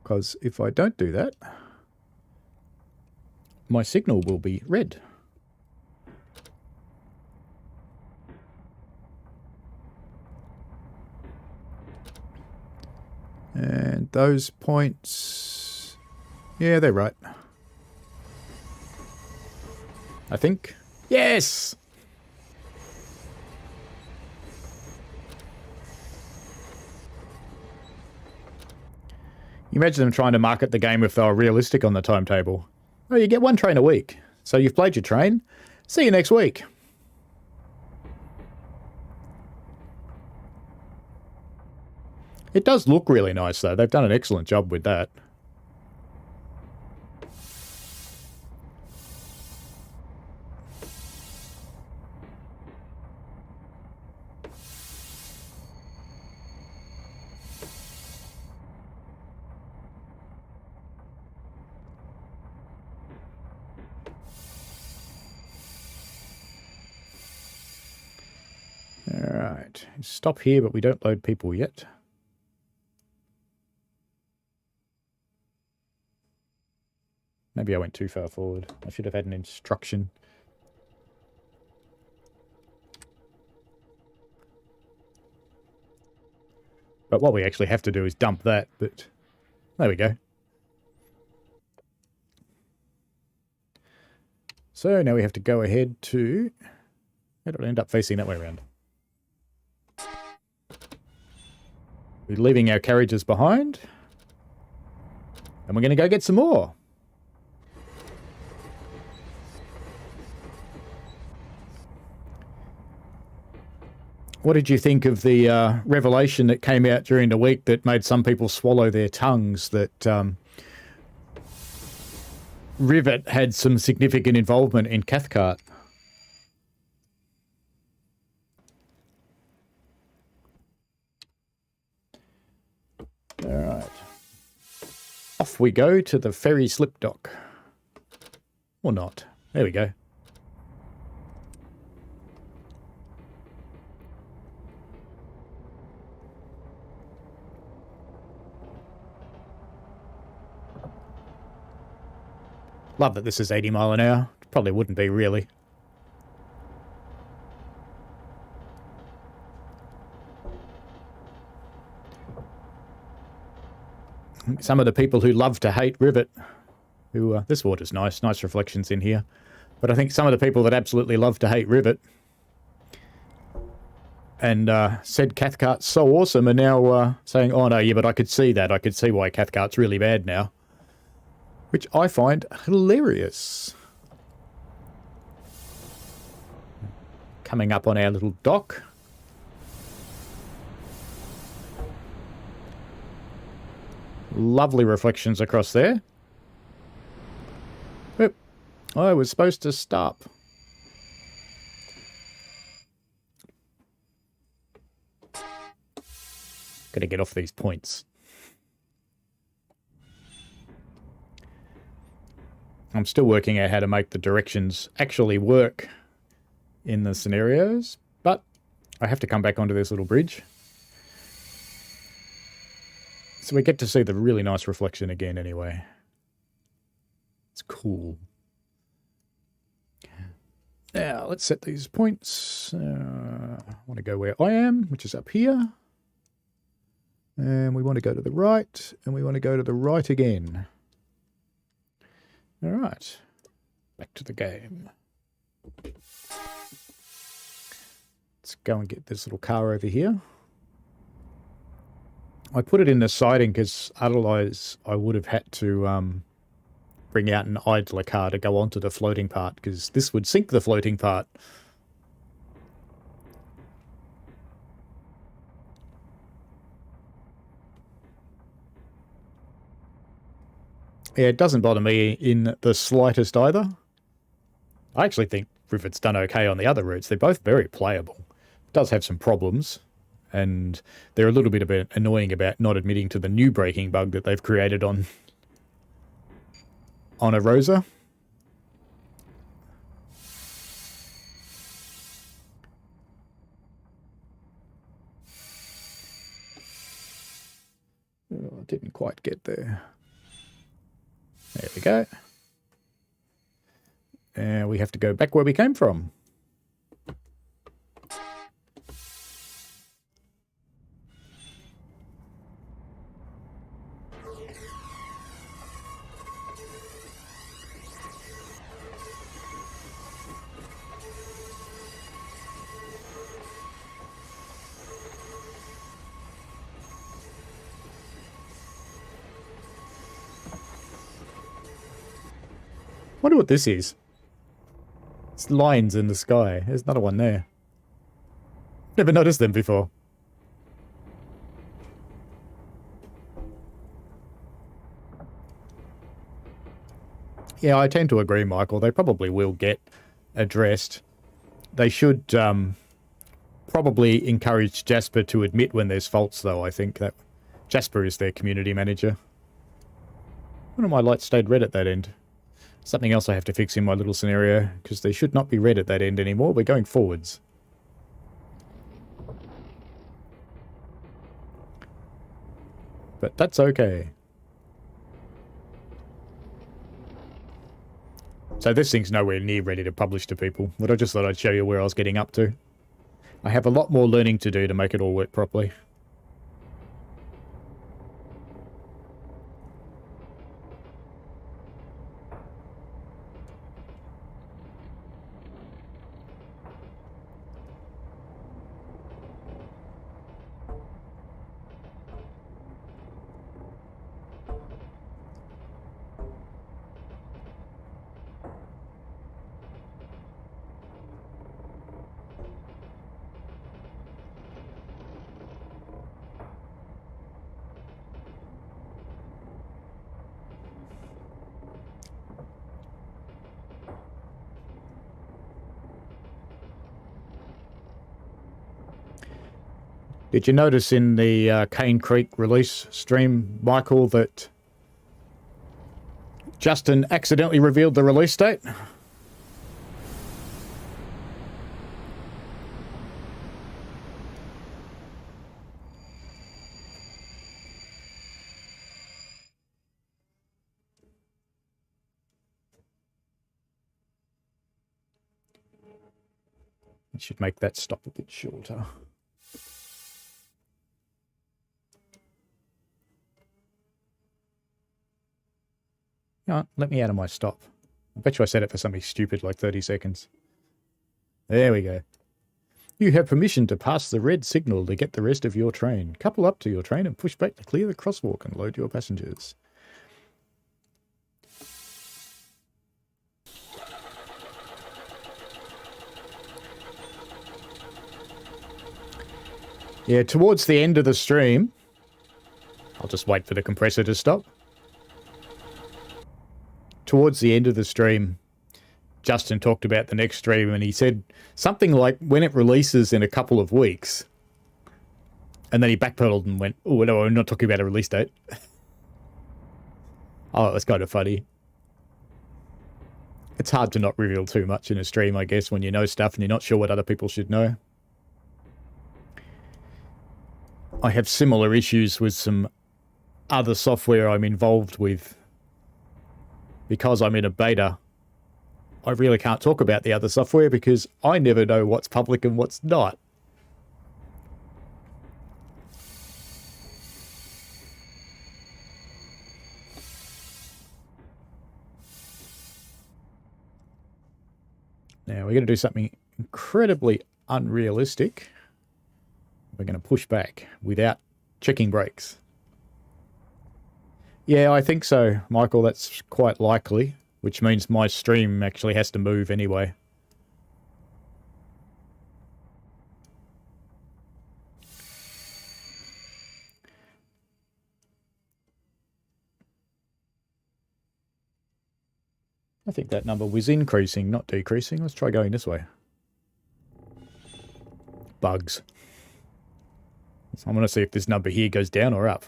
Because if I don't do that, my signal will be red. And those points, yeah, they're right. I think. Yes! You imagine them trying to market the game if they were realistic on the timetable. Oh, you get one train a week. So you've played your train. See you next week. It does look really nice, though. They've done an excellent job with that. Alright, stop here, but we don't load people yet. Maybe I went too far forward. I should have had an instruction. But what we actually have to do is dump that, but there we go. So now we have to go ahead to... How did I end up facing that way around? We're leaving our carriages behind. And we're going to go get some more. What did you think of the revelation that came out during the week that made some people swallow their tongues, that Rivet had some significant involvement in Cathcart? All right. Off we go to the ferry slip dock. Or not. There we go. Love that this is 80 mile an hour. Probably wouldn't be, really. Some of the people who love to hate Rivet, who, this water's nice reflections in here. But I think some of the people that absolutely love to hate Rivet and said Cathcart's so awesome are now saying, oh no, yeah, but I could see that. I could see why Cathcart's really bad now. Which I find hilarious. Coming up on our little dock. Lovely reflections across there. Oop. I was supposed to stop. Gotta get off these points. I'm still working out how to make the directions actually work in the scenarios, but I have to come back onto this little bridge. So we get to see the really nice reflection again anyway. It's cool. Now, let's set these points. I want to go where I am, which is up here. And we want to go to the right, and we want to go to the right again. All right, back to the game. Let's go and get this little car over here. I put it in the siding because otherwise I would have had to bring out an idler car to go onto the floating part, because this would sink the floating part. Yeah, it doesn't bother me in the slightest either. I actually think Rivet's done okay on the other routes. They're both very playable. It does have some problems, and they're a little bit annoying about not admitting to the new braking bug that they've created on Arosa. Oh, I didn't quite get there. There we go. And we have to go back where we came from. I wonder what this is. It's lines in the sky. There's another one there. Never noticed them before. Yeah, I tend to agree, Michael. They probably will get addressed. They should probably encourage Jasper to admit when there's faults, though. I think that Jasper is their community manager. One of my lights stayed red at that end. Something else I have to fix in my little scenario, because they should not be red at that end anymore. We're going forwards. But that's okay. So this thing's nowhere near ready to publish to people, but I just thought I'd show you where I was getting up to. I have a lot more learning to do to make it all work properly. Did you notice in the Cane Creek release stream, Michael, that Justin accidentally revealed the release date? I should make that stop a bit shorter. No, let me out of my stop. I bet you I set it for something stupid like 30 seconds. There we go. You have permission to pass the red signal to get the rest of your train. Couple up to your train and push back to clear the crosswalk and load your passengers. Yeah, towards the end of the stream, I'll just wait for the compressor to stop. Towards the end of the stream, Justin talked about the next stream and he said something like when it releases in a couple of weeks. And then he backpedaled and went, oh, no, we're not talking about a release date. Oh, it was kind of funny. It's hard to not reveal too much in a stream, I guess, when you know stuff and you're not sure what other people should know. I have similar issues with some other software I'm involved with. Because I'm in a beta, I really can't talk about the other software because I never know what's public and what's not. Now we're going to do something incredibly unrealistic. We're going to push back without checking brakes. Yeah, I think so, Michael. That's quite likely, which means my stream actually has to move anyway. I think that number was increasing, not decreasing. Let's try going this way. Bugs. So I want to see if this number here goes down or up.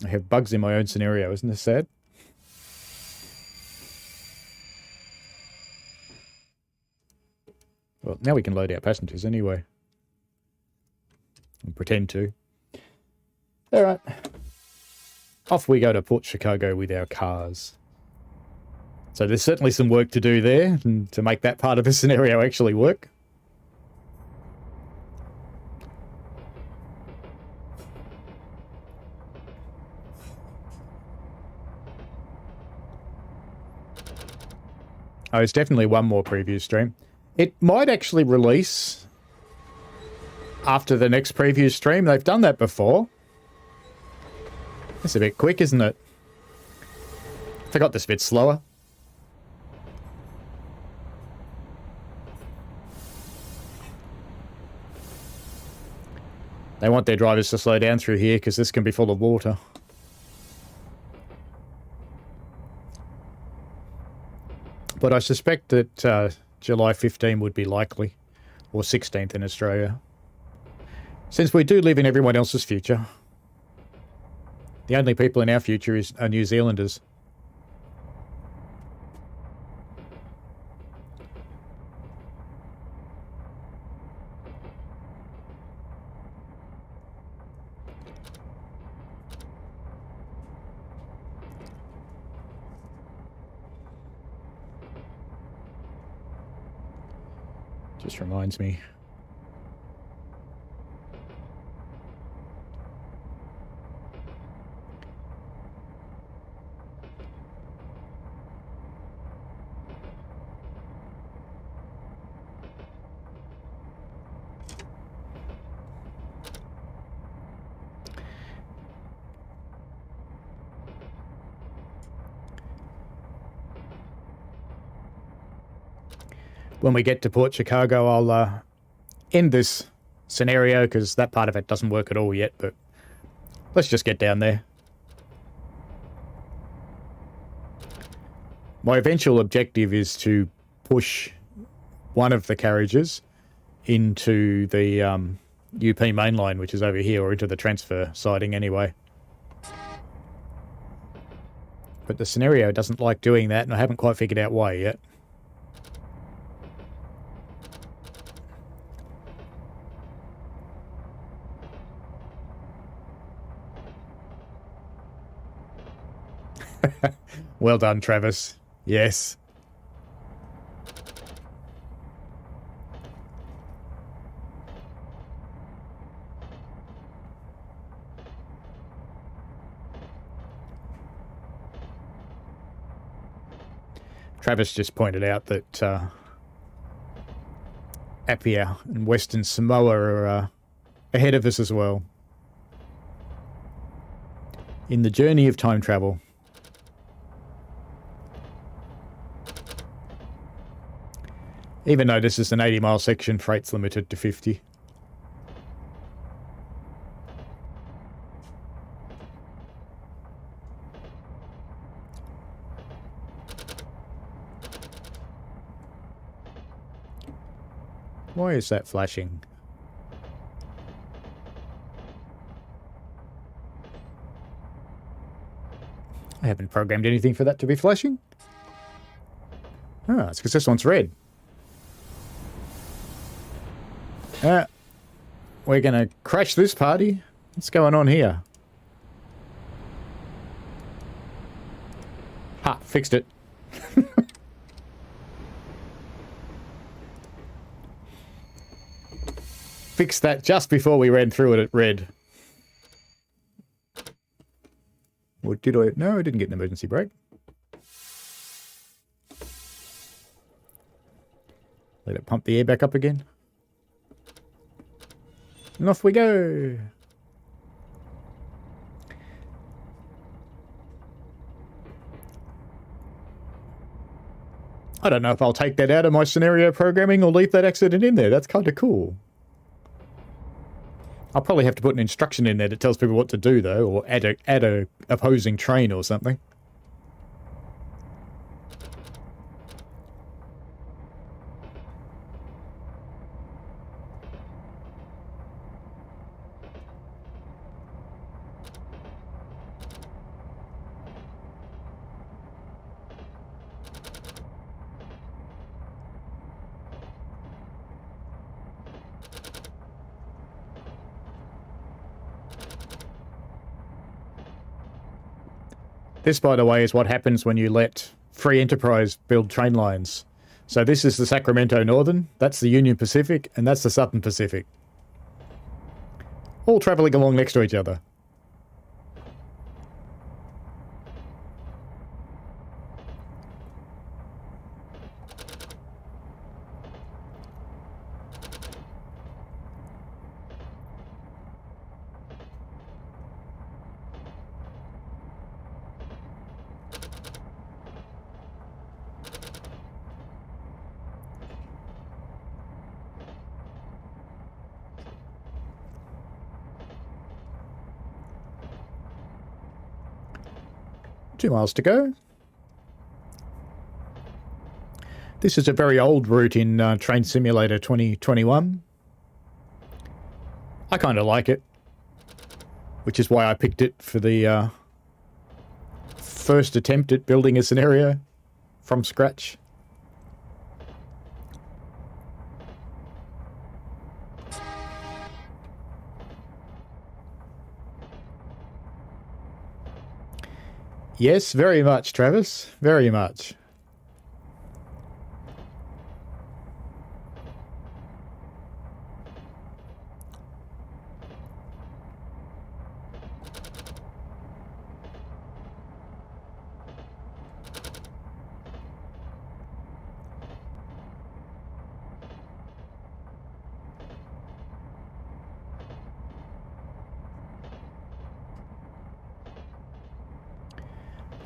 I have bugs in my own scenario, isn't this sad? Well, now we can load our passengers anyway. And pretend to. Alright. Off we go to Port Chicago with our cars. So there's certainly some work to do there to make that part of the scenario actually work. Oh, it's definitely one more preview stream. It might actually release after the next preview stream. They've done that before. It's a bit quick, isn't it? Forgot this bit slower. They want their drivers to slow down through here because this can be full of water. But I suspect that July 15 would be likely, or 16th in Australia. Since we do live in everyone else's future, the only people in our future are New Zealanders. Just reminds me. When we get to Port Chicago, I'll end this scenario because that part of it doesn't work at all yet, but let's just get down there. My eventual objective is to push one of the carriages into the UP mainline, which is over here, or into the transfer siding anyway. But the scenario doesn't like doing that, and I haven't quite figured out why yet. Well done, Travis. Yes. Travis just pointed out that Apia and Western Samoa are ahead of us as well in the journey of time travel. Even though this is an 80-mile section, freight's limited to 50. Why is that flashing? I haven't programmed anything for that to be flashing. Ah, it's because this one's red. We're going to crash this party. What's going on here? Ha, fixed it. Fixed that just before we ran through it at red. Or did I? No, I didn't get an emergency brake. Let it pump the air back up again. And off we go. I don't know if I'll take that out of my scenario programming or leave that accident in there. That's kind of cool. I'll probably have to put an instruction in there that tells people what to do, though, or add a opposing train or something. This, by the way, is what happens when you let Free Enterprise build train lines. So this is the Sacramento Northern, that's the Union Pacific, and that's the Southern Pacific. All travelling along next to each other. Two miles to go. This is a very old route in Train Simulator 2021. I kind of like it, which is why I picked it for the first attempt at building a scenario from scratch. Yes, very much, Travis. Very much.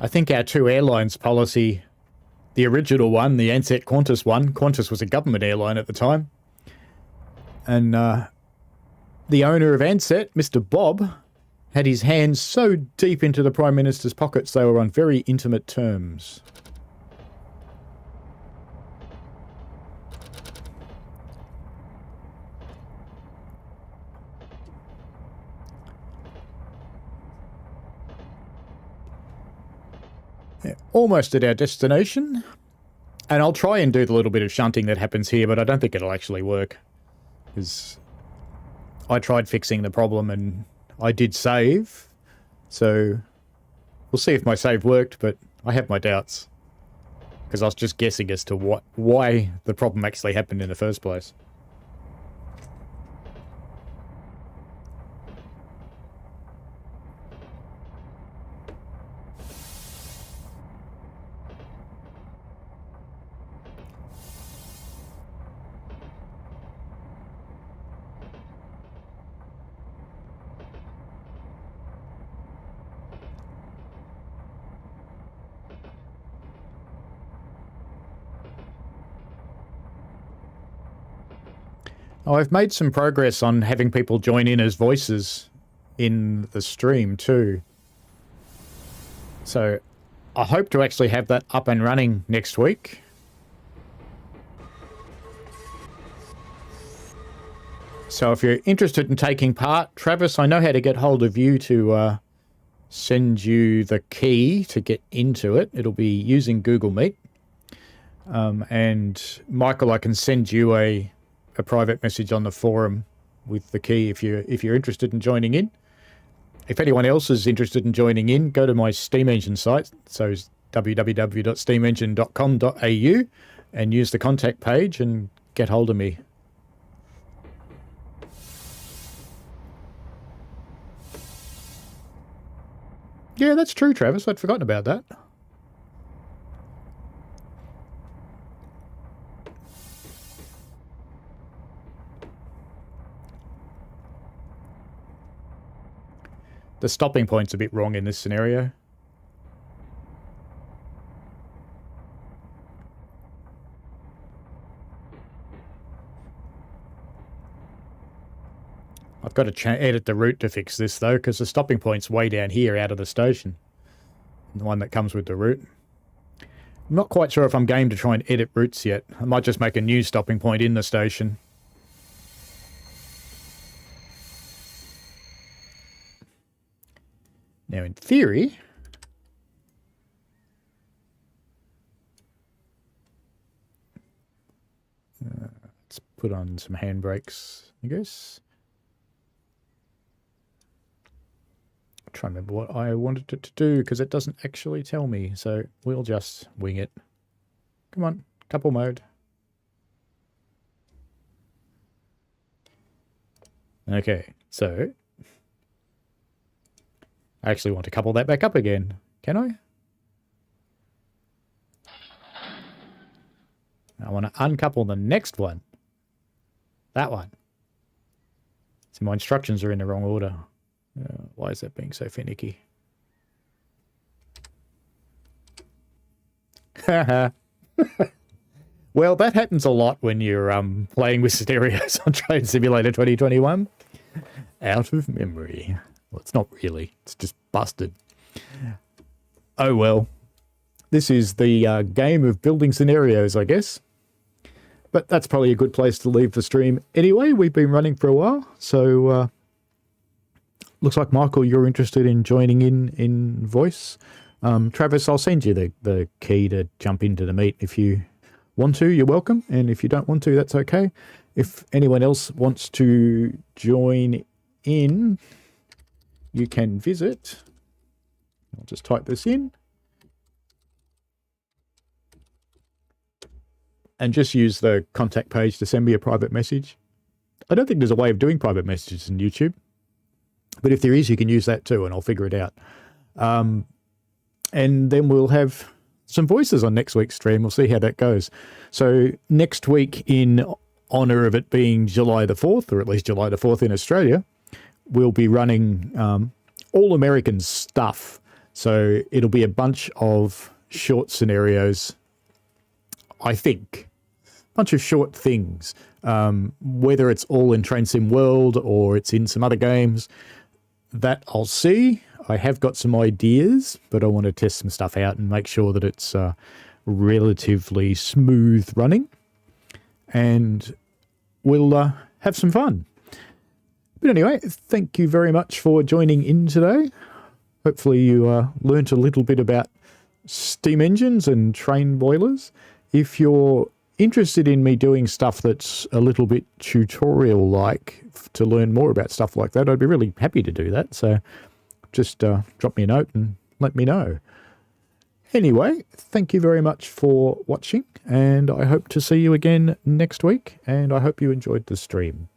I think our two airlines policy, the original one, the Ansett Qantas one, Qantas was a government airline at the time, and the owner of Ansett, Mr. Bob, had his hands so deep into the Prime Minister's pockets they were on very intimate terms. Yeah, almost at our destination. And I'll try and do the little bit of shunting that happens here, but I don't think it'll actually work. Because I tried fixing the problem and I did save. So we'll see if my save worked, but I have my doubts. Because I was just guessing as to why the problem actually happened in the first place. Oh, I've made some progress on having people join in as voices in the stream too. So I hope to actually have that up and running next week. So if you're interested in taking part, Travis, I know how to get hold of you to send you the key to get into it. It'll be using Google Meet. And Michael, I can send you a private message on the forum with the key if you're interested in joining in. If anyone else is interested in joining in, go to my Steam Engine site, so www.steamengine.com.au, and use the contact page and get hold of me. Yeah, that's true, Travis. I'd forgotten about that. The stopping point's a bit wrong in this scenario. I've got to edit the route to fix this, though, because the stopping point's way down here out of the station. The one that comes with the route. I'm not quite sure if I'm game to try and edit routes yet. I might just make a new stopping point in the station. Now, in theory, let's put on some handbrakes, I guess. I'm trying to remember what I wanted it to do because it doesn't actually tell me, so we'll just wing it. Come on, couple mode. Okay, so I actually want to couple that back up again. Can I? I want to uncouple the next one. That one. So my instructions are in the wrong order. Why is that being so finicky? Well, that happens a lot when you're playing with stereos on Train Simulator 2021. Out of memory. Well, it's not really. It's just busted. Oh, well. This is the game of building scenarios, I guess. But that's probably a good place to leave the stream. Anyway, we've been running for a while. So, looks like, Michael, you're interested in joining in voice. Travis, I'll send you the key to jump into the meet. If you want to, you're welcome. And if you don't want to, that's okay. If anyone else wants to join in, you can visit. I'll just type this in. And just use the contact page to send me a private message. I don't think there's a way of doing private messages in YouTube. But if there is, you can use that too, and I'll figure it out. And then we'll have some voices on next week's stream. We'll see how that goes. So next week, in honour of it being July the 4th, or at least July the 4th in Australia, we'll be running all American stuff. So it'll be a bunch of short scenarios, I think. Bunch of short things, whether it's all in Train Sim World or it's in some other games, that I'll see. I have got some ideas, but I want to test some stuff out and make sure that it's relatively smooth running, and we'll have some fun. But anyway, thank you very much for joining in today. Hopefully you learnt a little bit about steam engines and train boilers. If you're interested in me doing stuff that's a little bit tutorial-like to learn more about stuff like that, I'd be really happy to do that. So just drop me a note and let me know. Anyway, thank you very much for watching, and I hope to see you again next week, and I hope you enjoyed the stream.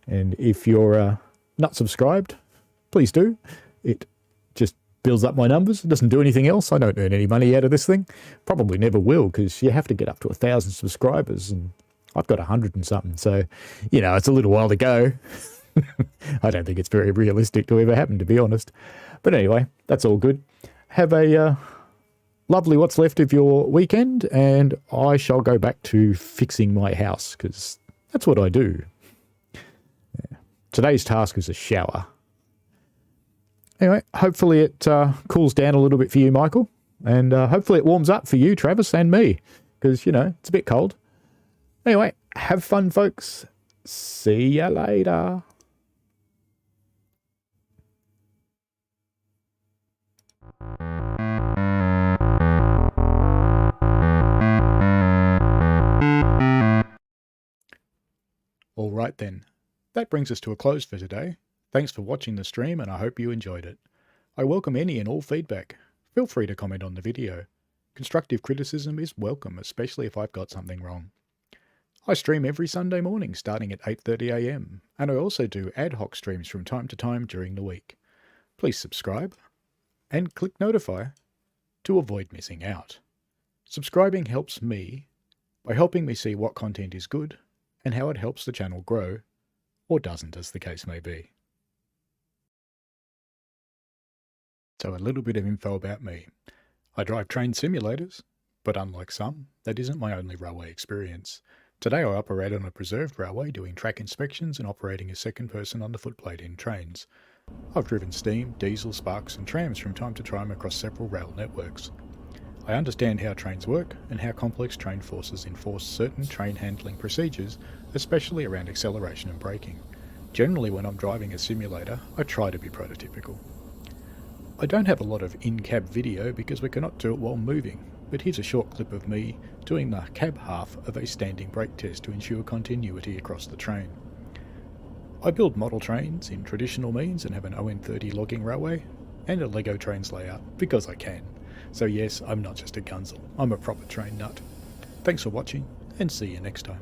And if you're not subscribed, please do. It just builds up my numbers. It doesn't do anything else. I don't earn any money out of this thing. Probably never will, because you have to get up to 1,000 subscribers, and I've got 100 and something. So, you know, it's a little while to go. I don't think it's very realistic to ever happen, to be honest. But anyway, that's all good. Have a lovely what's left of your weekend, and I shall go back to fixing my house, because that's what I do. Yeah. Today's task is a shower. Anyway, hopefully it cools down a little bit for you, Michael, and hopefully it warms up for you, Travis, and me, because, you know, it's a bit cold. Anyway, have fun, folks. See ya later. All right then, that brings us to a close for today. Thanks for watching the stream, and I hope you enjoyed it. I welcome any and all feedback. Feel free to comment on the video. Constructive criticism is welcome, especially if I've got something wrong. I stream every Sunday morning starting at 8:30 AM, and I also do ad hoc streams from time to time during the week. Please subscribe and click notify to avoid missing out. Subscribing helps me by helping me see what content is good and how it helps the channel grow, or doesn't, as the case may be. So a little bit of info about me. I drive train simulators, but unlike some, that isn't my only railway experience. Today I operate on a preserved railway doing track inspections and operating as second person on the footplate in trains. I've driven steam, diesel, sparks and trams from time to time across several rail networks. I understand how trains work and how complex train forces enforce certain train handling procedures, especially around acceleration and braking. Generally when I'm driving a simulator, I try to be prototypical. I don't have a lot of in-cab video because we cannot do it while moving, but here's a short clip of me doing the cab half of a standing brake test to ensure continuity across the train. I build model trains in traditional means and have an ON30 logging railway and a Lego trains layout because I can. So yes, I'm not just a gunzel, I'm a proper train nut. Thanks for watching and see you next time.